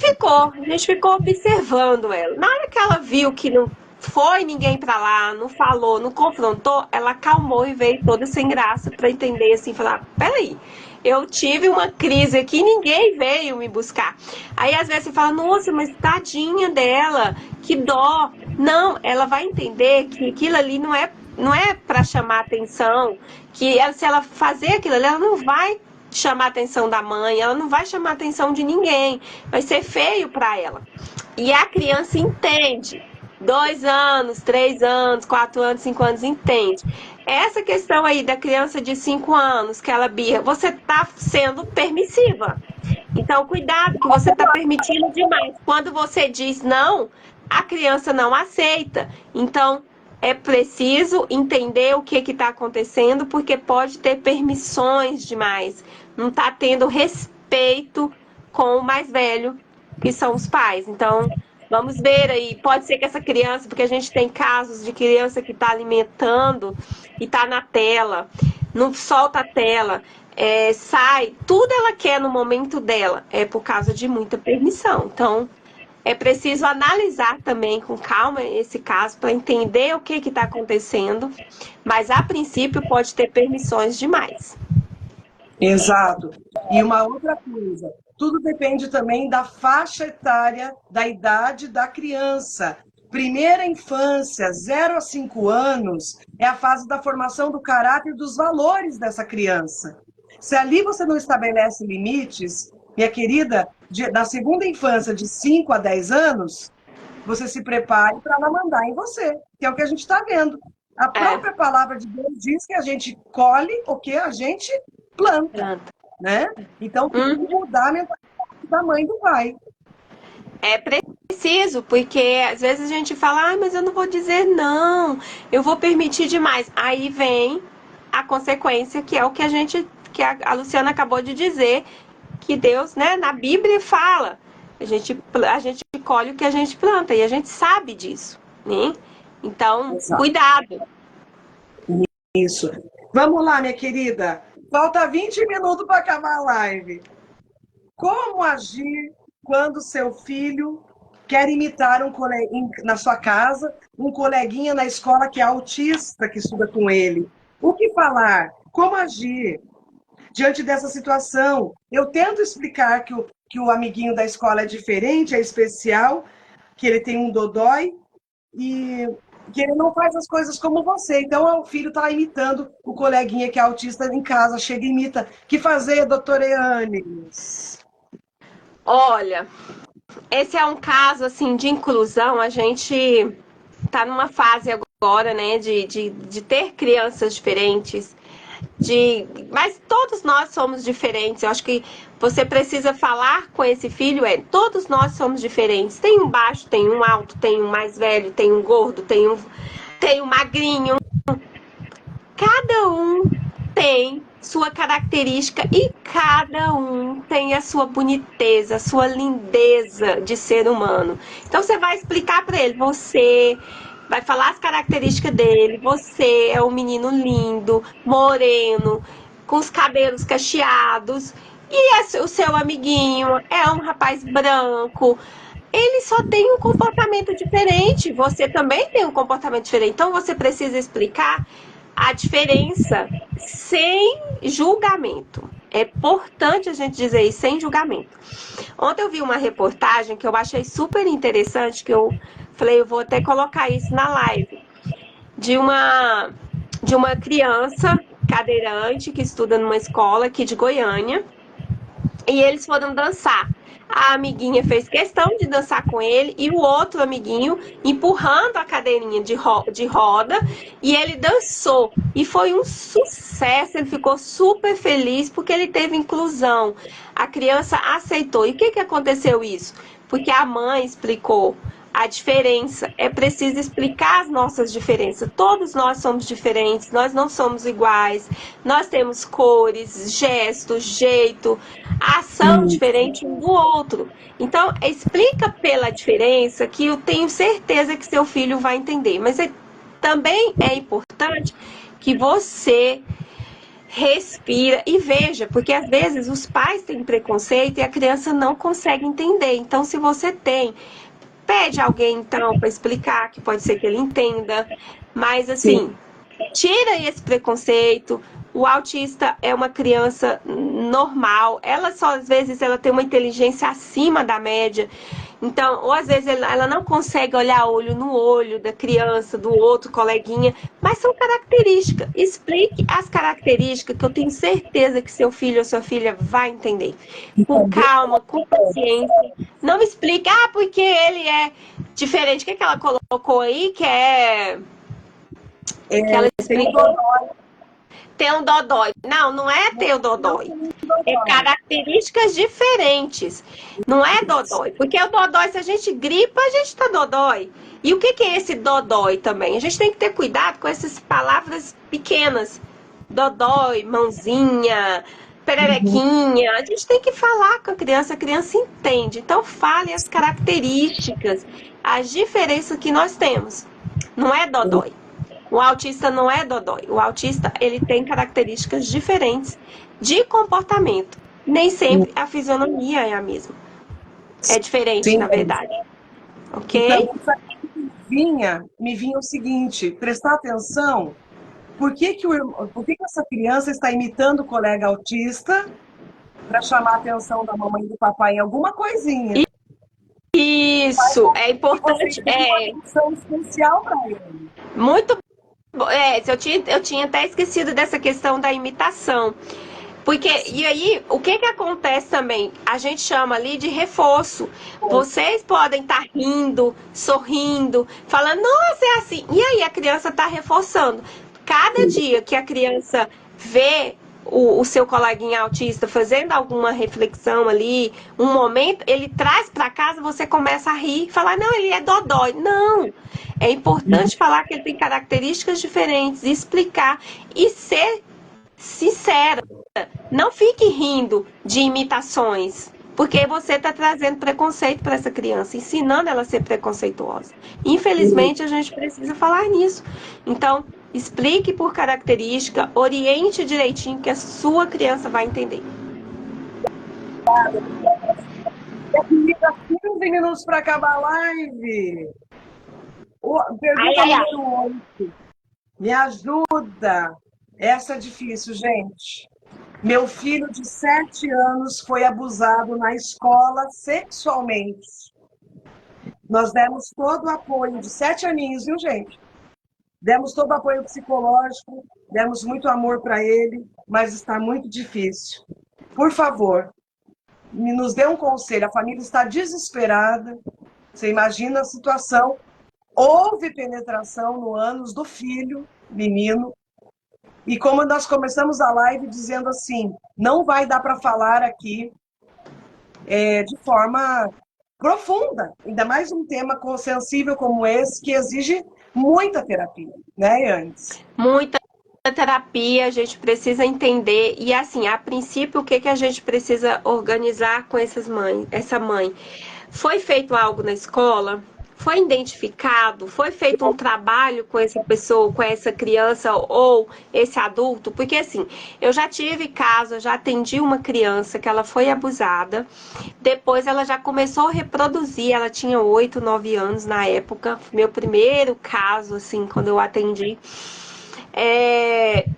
Speaker 2: A gente ficou observando ela. Na hora que ela viu que não foi ninguém pra lá, não falou, não confrontou, ela acalmou e veio toda sem graça pra entender assim, falar, peraí, eu tive uma crise aqui, ninguém veio me buscar. Aí às vezes você fala, nossa, mas tadinha dela, que dó. Não, ela vai entender que aquilo ali não é para chamar atenção, que se ela fazer aquilo ali, ela não vai chamar a atenção da mãe, ela não vai chamar a atenção de ninguém, vai ser feio para ela. E a criança entende. 2 anos, 3 anos, 4 anos, 5 anos, entende. Essa questão aí da criança de 5 anos, que ela birra, você tá sendo permissiva. Então, cuidado, que você tá permitindo demais. Quando você diz não, a criança não aceita. Então, é preciso entender o que está acontecendo, porque pode ter permissões demais. Não está tendo respeito com o mais velho, que são os pais. Então, vamos ver aí. Pode ser que essa criança, porque a gente tem casos de criança que está alimentando e está na tela, não solta a tela, sai, tudo ela quer no momento dela. É por causa de muita permissão. Então, é preciso analisar também com calma esse caso para entender o que está acontecendo, mas a princípio pode ter permissões demais.
Speaker 1: Exato. E uma outra coisa, tudo depende também da faixa etária, da idade da criança. Primeira infância, 0 a 5 anos, é a fase da formação do caráter e dos valores dessa criança. Se ali você não estabelece limites, minha querida, na segunda infância, de 5 a 10 anos, você se prepare para ela mandar em você, que é o que a gente está vendo. A própria palavra de Deus diz que a gente colhe o que a gente planta, né? Então, tem que mudar a mentalidade da mãe e do pai.
Speaker 2: É preciso, porque às vezes a gente fala, mas eu não vou dizer não, eu vou permitir demais. Aí vem a consequência, que é o que a Luciana acabou de dizer, que Deus, né, na Bíblia fala, a gente colhe o que a gente planta, e a gente sabe disso, né? Então, exato. Cuidado.
Speaker 1: Isso. Vamos lá, minha querida. Falta 20 minutos para acabar a live. Como agir quando seu filho quer imitar um coleguinha na sua casa, um coleguinha na escola que é autista, que estuda com ele? O que falar? Como agir diante dessa situação? Eu tento explicar que o amiguinho da escola é diferente, é especial, que ele tem um dodói e que ele não faz as coisas como você. Então, o filho está imitando o coleguinha que é autista em casa, chega e imita. O que fazer, doutora Eane?
Speaker 2: Olha, esse é um caso assim de inclusão. A gente está numa fase agora, né, de ter crianças diferentes, Mas todos nós somos diferentes. Eu acho que você precisa falar com esse filho, todos nós somos diferentes. Tem um baixo, tem um alto, tem um mais velho, tem um gordo, tem um magrinho. Cada um tem sua característica e cada um tem a sua boniteza, a sua lindeza de ser humano. Então você vai explicar para ele, você vai falar as características dele, você é um menino lindo, moreno, com os cabelos cacheados, e o seu amiguinho é um rapaz branco. Ele só tem um comportamento diferente, você também tem um comportamento diferente. Então você precisa explicar a diferença sem julgamento. É importante a gente dizer isso, sem julgamento. Ontem eu vi uma reportagem que eu achei super interessante, que eu falei, eu vou até colocar isso na live, de uma criança cadeirante que estuda numa escola aqui de Goiânia, e eles foram dançar. A amiguinha fez questão de dançar com ele e o outro amiguinho empurrando a cadeirinha de roda, e ele dançou. E foi um sucesso, ele ficou super feliz porque ele teve inclusão. A criança aceitou. E o que aconteceu isso? Porque a mãe explicou a diferença. É preciso explicar as nossas diferenças. Todos nós somos diferentes, nós não somos iguais, nós temos cores, gestos, jeito, ação diferente um do outro. Então, explica pela diferença que eu tenho certeza que seu filho vai entender. Mas também é importante que você respira e veja, porque às vezes os pais têm preconceito e a criança não consegue entender. Então, se você pede alguém, então, para explicar, que pode ser que ele entenda. Mas, assim, tira esse preconceito. O autista é uma criança normal. Ela só, às vezes, ela tem uma inteligência acima da média. Então, ou às vezes ela não consegue olhar olho no olho da criança, do outro coleguinha, mas são características. Explique as características que eu tenho certeza que seu filho ou sua filha vai entender. Com calma, com paciência. Não explique, porque ele é diferente. O que ela colocou aí? Que ela explicou. Ter um dodói. Não, não é ter o dodói. É características diferentes. Não é dodói. Porque o dodói, se a gente gripa, a gente tá dodói. E o que é esse dodói também? A gente tem que ter cuidado com essas palavras pequenas. Dodói, mãozinha, pererequinha. A gente tem que falar com a criança entende. Então, fale as características, as diferenças que nós temos. Não é dodói. O autista não é dodói. O autista, ele tem características diferentes de comportamento. Nem sempre a fisionomia é a mesma. É diferente, na verdade. Ok?
Speaker 1: Então, me vinha o seguinte, prestar atenção, por que essa criança está imitando o colega autista para chamar a atenção da mamãe e do papai em alguma coisinha?
Speaker 2: Isso, é importante.
Speaker 1: Uma atenção especial para ele.
Speaker 2: Muito eu tinha até esquecido dessa questão da imitação. Porque, e aí, o que acontece também? A gente chama ali de reforço. Vocês podem estar rindo, sorrindo, falando, nossa, é assim. E aí a criança está reforçando. Cada dia que a criança vê o seu coleguinha autista fazendo alguma reflexão ali, um momento, ele traz para casa, você começa a rir, falar, não, ele é dodói. Não, é importante falar que ele tem características diferentes, explicar e ser sincera. Não fique rindo de imitações, porque você está trazendo preconceito para essa criança, ensinando ela a ser preconceituosa. Infelizmente, a gente precisa falar nisso. Então, explique por característica, oriente direitinho que a sua criança vai entender.
Speaker 1: 15 minutos para acabar a live. Pergunta número 8. Me ajuda. Essa é difícil, gente. Meu filho de 7 anos foi abusado na escola sexualmente. Nós demos todo o apoio de 7 aninhos, viu, gente? Demos todo o apoio psicológico, demos muito amor para ele, mas está muito difícil. Por favor, nos dê um conselho. A família está desesperada. Você imagina a situação. Houve penetração no ânus do filho, menino. E como nós começamos a live dizendo assim, não vai dar para falar aqui de forma profunda, ainda mais um tema sensível como esse, que exige muita terapia, né, Yannis?
Speaker 2: Muita terapia, a gente precisa entender. E assim, a princípio, o que que a gente precisa organizar com essa mãe? Foi feito algo na escola? Foi identificado? Foi feito um trabalho com essa pessoa, com essa criança ou esse adulto? Porque assim, eu já tive caso, eu já atendi uma criança que ela foi abusada, depois ela já começou a reproduzir, ela tinha 8, 9 anos na época, meu primeiro caso, assim, quando eu atendi.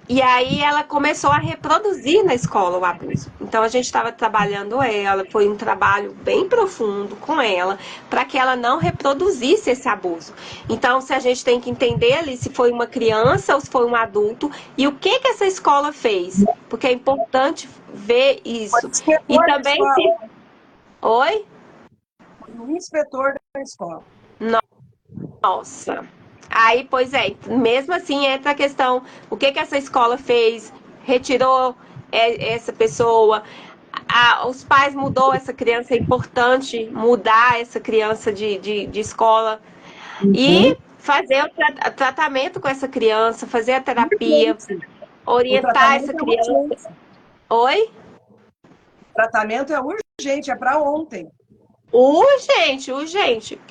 Speaker 2: E aí ela começou a reproduzir na escola o abuso. Então a gente estava trabalhando ela, foi um trabalho bem profundo com ela, para que ela não reproduzisse esse abuso. Então se a gente tem que entender ali se foi uma criança ou se foi um adulto e o que que essa escola fez, porque é importante ver isso. E também se... Oi?
Speaker 1: O inspetor da escola.
Speaker 2: Nossa. Aí, pois é, mesmo assim entra a questão, o que que essa escola fez? Retirou essa pessoa, os pais mudou essa criança, é importante mudar essa criança de escola e fazer o tratamento com essa criança, fazer a terapia, orientar essa criança. Oi?
Speaker 1: O tratamento é urgente, é para ontem.
Speaker 2: Urgente,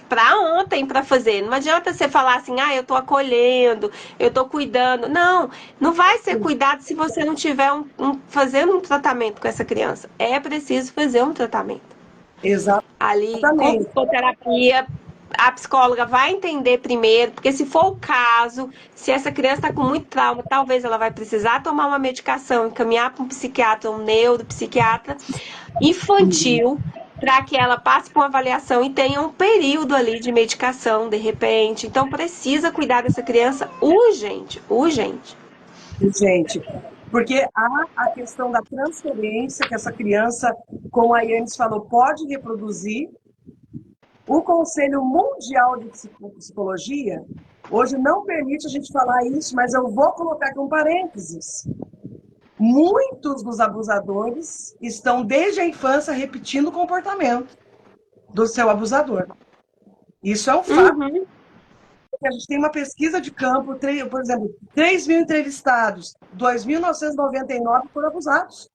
Speaker 2: para ontem para fazer. Não adianta você falar assim, eu tô acolhendo, eu tô cuidando. Não, não vai ser cuidado se você não tiver fazendo um tratamento com essa criança. É preciso fazer um tratamento.
Speaker 1: Exatamente.
Speaker 2: Ali, com psicoterapia, a psicóloga vai entender primeiro, porque se for o caso, se essa criança está com muito trauma, talvez ela vai precisar tomar uma medicação, encaminhar para um psiquiatra, um neuropsiquiatra infantil, para que ela passe por uma avaliação e tenha um período ali de medicação, de repente. Então, precisa cuidar dessa criança urgente.
Speaker 1: Gente, porque há a questão da transferência, que essa criança, como a Yannis falou, pode reproduzir. O Conselho Mundial de Psicologia hoje não permite a gente falar isso, mas eu vou colocar aqui um parênteses. Muitos dos abusadores estão desde a infância repetindo o comportamento do seu abusador. Isso é um fato. A gente tem uma pesquisa de campo, por exemplo, 3 mil entrevistados, 2.999 foram abusados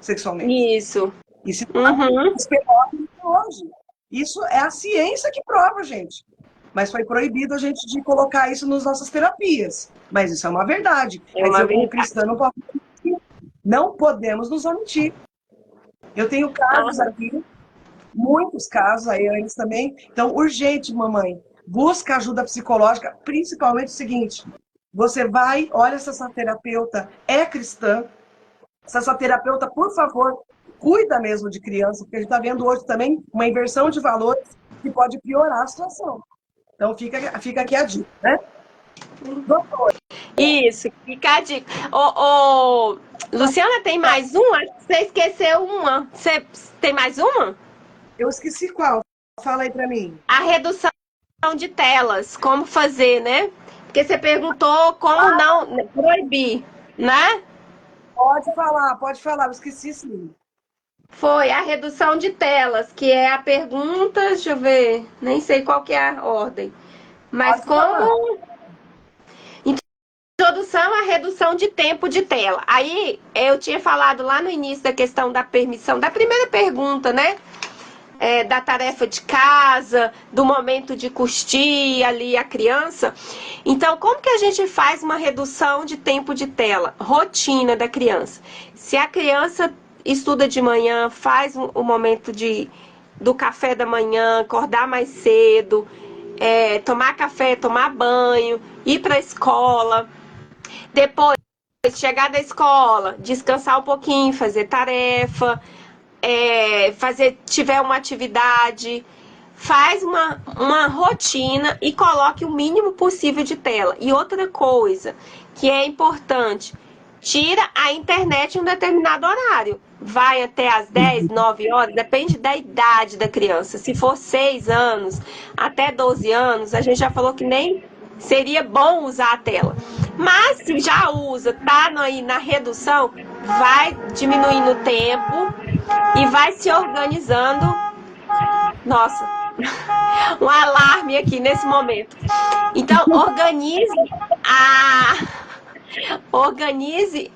Speaker 1: sexualmente.
Speaker 2: Isso.
Speaker 1: Isso é hoje. Isso é a ciência que prova, gente. Mas foi proibido a gente de colocar isso nas nossas terapias. Mas isso é uma verdade. Como cristã, não podemos nos omitir. Eu tenho casos aqui, muitos casos, aí eles também. Então, urgente, mamãe, busca ajuda psicológica, principalmente o seguinte, você vai, olha se essa terapeuta é cristã, se essa terapeuta, por favor, cuida mesmo de criança, porque a gente está vendo hoje também uma inversão de valores que pode piorar a situação. Então, fica aqui a dica, né? Doutor.
Speaker 2: Isso, fica a dica. Luciana, tem mais uma? Você esqueceu uma. Você tem mais uma?
Speaker 1: Eu esqueci qual. Fala aí para mim.
Speaker 2: A redução de telas, como fazer, né? Porque você perguntou como não proibir, né?
Speaker 1: Pode falar, eu esqueci sim.
Speaker 2: Foi a redução de telas, que é a pergunta, deixa eu ver, nem sei qual que é a ordem. Mas como... Introdução à redução de tempo de tela. Aí, eu tinha falado lá no início da questão da permissão, da primeira pergunta, né? Da tarefa de casa, do momento de curtir ali a criança. Então, como que a gente faz uma redução de tempo de tela? Rotina da criança. Se a criança estuda de manhã, faz o momento do café da manhã, acordar mais cedo, tomar café, tomar banho, ir para a escola. Depois, chegar da escola, descansar um pouquinho, fazer tarefa, tiver uma atividade, faz uma rotina e coloque o mínimo possível de tela. E outra coisa que é importante, tira a internet em um determinado horário. Vai até às 10, 9 horas, depende da idade da criança. Se for 6 anos, até 12 anos, a gente já falou que nem seria bom usar a tela. Mas se já usa, tá aí na redução, vai diminuindo o tempo e vai se organizando. Nossa, um alarme aqui nesse momento. Então, organize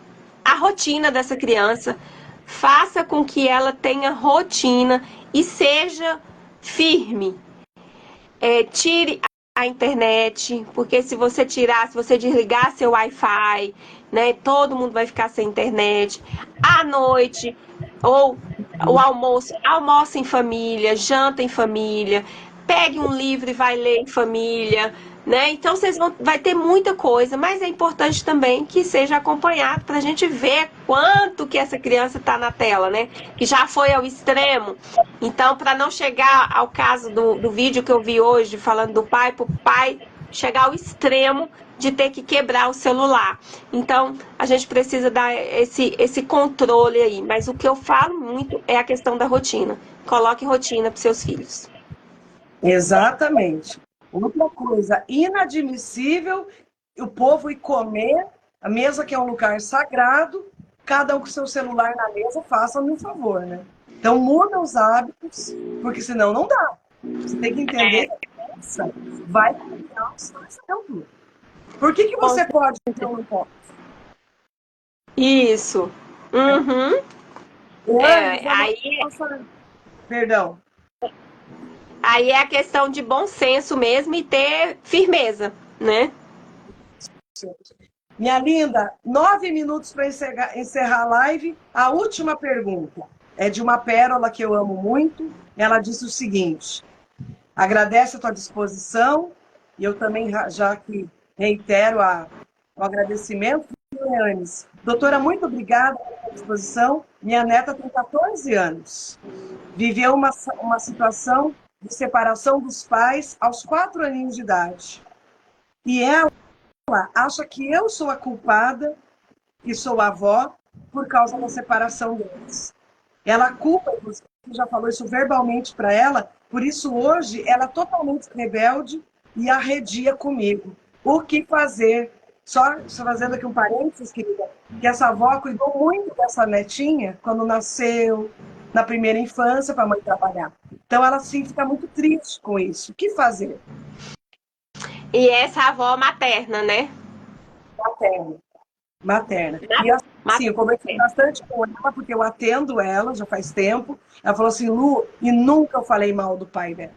Speaker 2: a rotina dessa criança, faça com que ela tenha rotina e seja firme. Tire a internet, porque se você desligar seu Wi-Fi, né, todo mundo vai ficar sem internet. À noite, ou o almoço, almoça em família, janta em família, pegue um livro e vai ler em família, né? Então vai ter muita coisa, mas é importante também que seja acompanhado para a gente ver quanto que essa criança está na tela, né? Que já foi ao extremo. Então, para não chegar ao caso do vídeo que eu vi hoje falando do pai, para o pai chegar ao extremo de ter que quebrar o celular. Então, a gente precisa dar esse controle aí. Mas o que eu falo muito é a questão da rotina. Coloque rotina para seus filhos.
Speaker 1: Exatamente. Outra coisa, inadmissível o povo ir comer, a mesa que é um lugar sagrado, cada um com seu celular na mesa, façam-me um favor, né? Então muda os hábitos, porque senão não dá. Você tem que entender que a criança vai criar os tudo. Por que você pode e eu não posso?
Speaker 2: Isso. Uhum.
Speaker 1: Perdão.
Speaker 2: Aí é a questão de bom senso mesmo e ter firmeza, né?
Speaker 1: Minha linda, 9 minutos para encerrar a live. A última pergunta é de uma pérola que eu amo muito. Ela disse o seguinte: agradece a tua disposição, e eu também já que reitero o agradecimento. Yanes, doutora, muito obrigada pela disposição. Minha neta tem 14 anos. Viveu uma situação de separação dos pais aos 4 aninhos de idade. E ela acha que eu sou a culpada, que sou a avó, por causa da separação deles. Ela culpa, você já falou isso verbalmente para ela, por isso hoje ela é totalmente rebelde e arredia comigo. O que fazer? Só fazendo aqui um parênteses, querida, que essa avó cuidou muito dessa netinha quando nasceu, na primeira infância, para a mãe trabalhar. Então, ela sim fica muito triste com isso. O que fazer?
Speaker 2: E essa avó materna, né?
Speaker 1: Materna. E assim, eu conversei bastante com ela, porque eu atendo ela já faz tempo. Ela falou assim, Lu, e nunca eu falei mal do pai dela.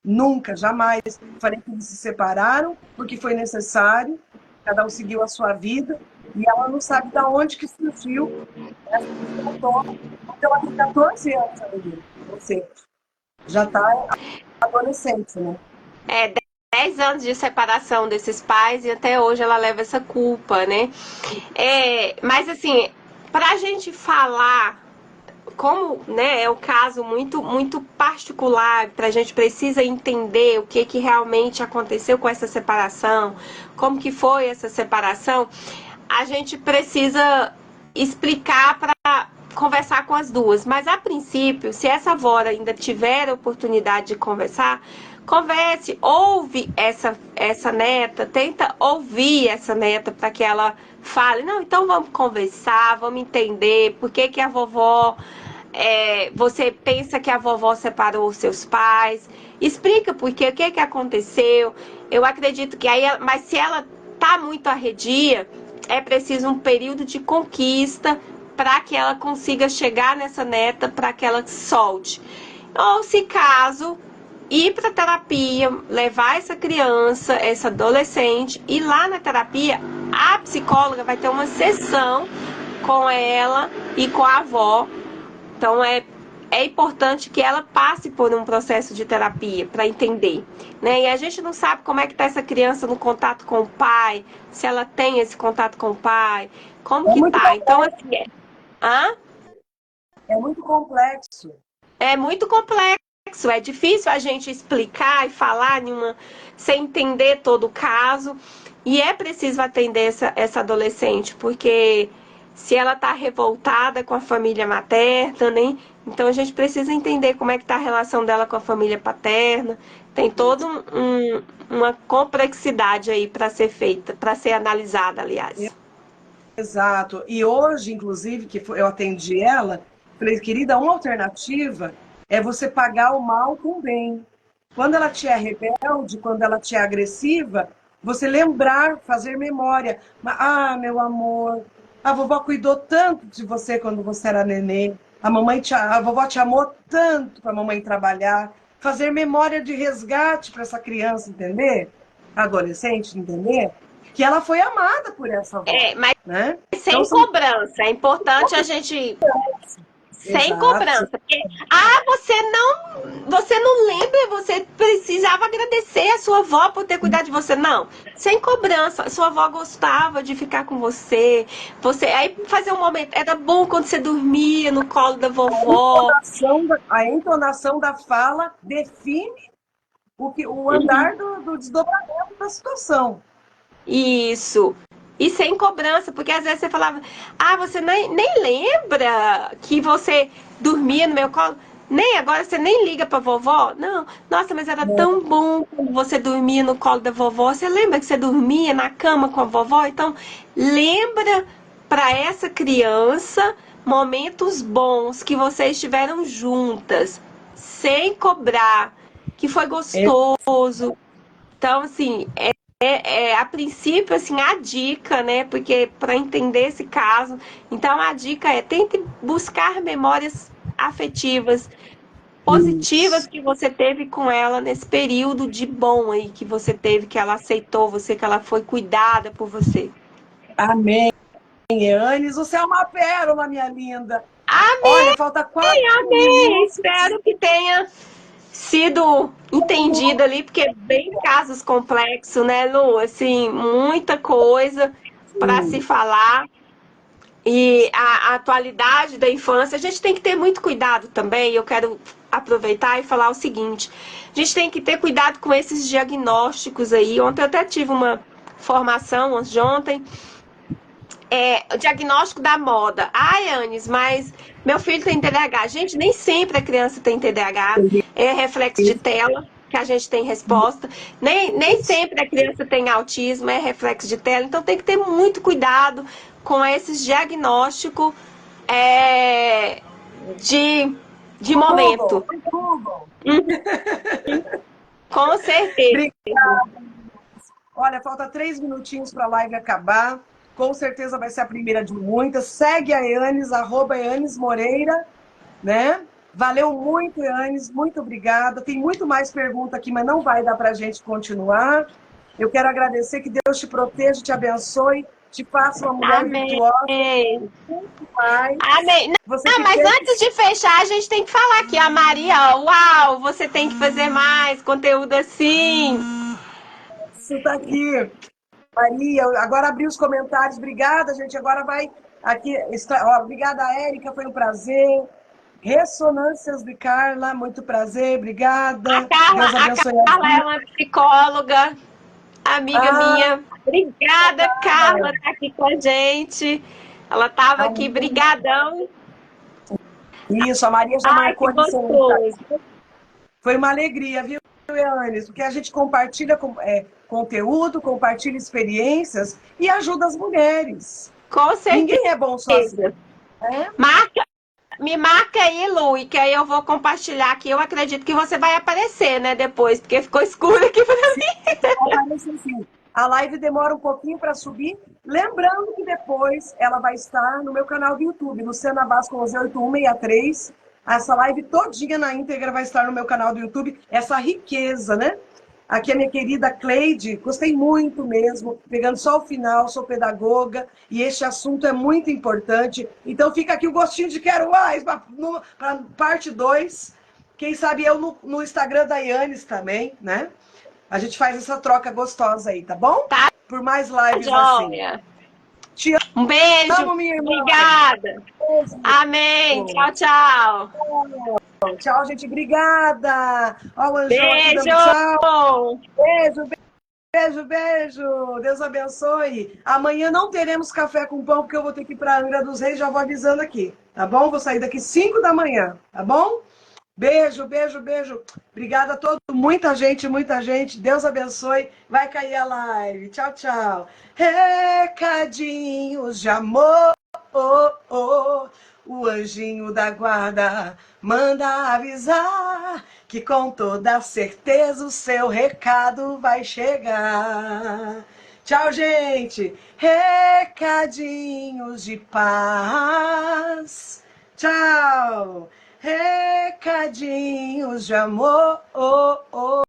Speaker 1: Nunca, jamais. Falei que eles se separaram, porque foi necessário, cada um seguiu a sua vida, e ela não sabe de onde que surgiu essa porque ela tem 14 anos, ou seja, já está adolescente, né?
Speaker 2: 10 anos de separação desses pais e até hoje ela leva essa culpa, né? Mas assim, para a gente falar como, né, é um caso muito, muito particular, a gente precisa entender o que realmente aconteceu com essa separação, como que foi essa separação, a gente precisa explicar para conversar com as duas. Mas a princípio, se essa avó ainda tiver a oportunidade de conversar, converse, ouve essa neta, tenta ouvir essa neta para que ela fale, não, então vamos conversar, vamos entender por que a vovó, você pensa que a vovó separou os seus pais, explica por quê, o que aconteceu. Eu acredito que aí, mas se ela tá muito arredia, é preciso um período de conquista para que ela consiga chegar nessa neta, para que ela solte. Ou se caso, ir para terapia, levar essa criança, essa adolescente, e lá na terapia, a psicóloga vai ter uma sessão com ela e com a avó. Então é importante que ela passe por um processo de terapia para entender, né? E a gente não sabe como é que está essa criança no contato com o pai, se ela tem esse contato com o pai, como que tá. Então, assim,
Speaker 1: é muito complexo.
Speaker 2: É muito complexo, é difícil a gente explicar e falar sem entender todo o caso. E é preciso atender essa adolescente, porque se ela está revoltada com a família materna, né? Então a gente precisa entender como é que está a relação dela com a família paterna. Tem toda uma complexidade aí para ser feita, para ser analisada, aliás.
Speaker 1: Exato. E hoje, inclusive, eu atendi ela, falei, querida, uma alternativa é você pagar o mal com o bem. Quando ela te é rebelde, quando ela te é agressiva, você lembrar, fazer memória. Ah, meu amor, a vovó cuidou tanto de você quando você era nenê. A vovó te amou tanto para a mamãe trabalhar. Fazer memória de resgate para essa criança entender, adolescente entender, que ela foi amada por essa avó.
Speaker 2: Mas
Speaker 1: né?
Speaker 2: sem
Speaker 1: Então,
Speaker 2: cobrança. É importante a gente... Sem
Speaker 1: Exato.
Speaker 2: cobrança. Porque, você não lembra, você precisava agradecer a sua avó por ter cuidado de você. Não, sem cobrança. Sua avó gostava de ficar com você. Aí fazer um momento. Era bom quando você dormia no colo da vovó.
Speaker 1: A entonação da fala define o andar do desdobramento da situação.
Speaker 2: Isso. E sem cobrança, porque às vezes você falava, você nem lembra que você dormia no meu colo? Nem agora, você nem liga pra vovó? Não, nossa, mas era tão bom quando você dormia no colo da vovó. Você lembra que você dormia na cama com a vovó? Então, lembra pra essa criança momentos bons que vocês estiveram juntas, sem cobrar, que foi gostoso. Então, assim, a princípio, assim, a dica, né? Porque para entender esse caso, então a dica é tente buscar memórias afetivas, positivas que você teve com ela nesse período de bom aí que você teve, que ela aceitou você, que ela foi cuidada por você.
Speaker 1: Amém, Eanes, você é uma pérola, minha linda.
Speaker 2: Amém!
Speaker 1: Olha, falta 4 minutos.
Speaker 2: Espero que tenha sido entendido ali, porque é bem casos complexos, né, Lu? Assim, muita coisa para se falar. E a atualidade da infância, a gente tem que ter muito cuidado também. Eu quero aproveitar e falar o seguinte: a gente tem que ter cuidado com esses diagnósticos aí. Ontem eu até tive uma formação, antes de ontem, o diagnóstico da moda. Anis, mas meu filho tem TDAH. Gente, nem sempre a criança tem TDAH. É reflexo de tela que a gente tem resposta. Nem sempre a criança tem autismo, é reflexo de tela. Então tem que ter muito cuidado com esses diagnósticos de momento. Com certeza.
Speaker 1: Obrigada. Olha, falta 3 minutinhos para a live acabar. Com certeza vai ser a primeira de muitas. Segue a Eanes, @Eanes Moreira, né? Valeu muito, Eanes, muito obrigada. Tem muito mais pergunta aqui, mas não vai dar para a gente continuar. Eu quero agradecer, que Deus te proteja, te abençoe, te faça uma mulher virtuosa. Muito mais.
Speaker 2: Amém. Mas antes de fechar, a gente tem que falar aqui, a Maria, uau, você tem que fazer mais conteúdo assim.
Speaker 1: Isso tá aqui. Maria, agora abri os comentários. Obrigada, gente. Agora vai aqui. Obrigada, Érica, foi um prazer. Ressonâncias de Carla, muito prazer, obrigada. Deus abençoe
Speaker 2: a Carla é uma psicóloga, amiga minha. Obrigada, Carla, tá aqui com a gente. Ela estava aqui, brigadão.
Speaker 1: Isso, a Maria já marcou isso. Foi uma alegria, viu, Eanes? Porque a gente compartilha conteúdo, compartilha experiências e ajuda as mulheres.
Speaker 2: Com certeza.
Speaker 1: Ninguém é bom sozinho.
Speaker 2: Me marca aí, Lu, que aí eu vou compartilhar aqui. Eu acredito que você vai aparecer, né, depois, porque ficou escuro aqui pra mim.
Speaker 1: Aparece sim. A live demora um pouquinho para subir. Lembrando que depois ela vai estar no meu canal do YouTube, Luciana Vasconcelos 8163. Essa live todinha na íntegra vai estar no meu canal do YouTube. Essa riqueza, né? Aqui a minha querida Cleide, gostei muito mesmo, pegando só o final, sou pedagoga, e este assunto é muito importante. Então fica aqui o gostinho de quero mais, para parte 2. Quem sabe eu no Instagram da Eanes também, né? A gente faz essa troca gostosa aí, tá bom?
Speaker 2: Tá.
Speaker 1: Por mais lives
Speaker 2: Joia.
Speaker 1: assim. Te amo.
Speaker 2: Um beijo.
Speaker 1: Amo, minha irmã.
Speaker 2: Obrigada. Beijo. Amém. Tchau, tchau.
Speaker 1: Tchau, gente. Obrigada. Ó, o Anjão
Speaker 2: beijo.
Speaker 1: Aqui dando tchau. Beijo, beijo. Beijo, beijo. Deus abençoe. Amanhã não teremos café com pão, porque eu vou ter que ir para Angra dos Reis, já vou avisando aqui, tá bom? Vou sair daqui 5 da manhã, tá bom? Beijo, beijo, beijo. Obrigada a todos. Muita gente, muita gente. Deus abençoe. Vai cair a live. Tchau, tchau. Recadinhos de amor. Oh, oh. O anjinho da guarda manda avisar que com toda certeza o seu recado vai chegar. Tchau, gente. Recadinhos de paz. Tchau. Recadinhos de amor. Oh, oh.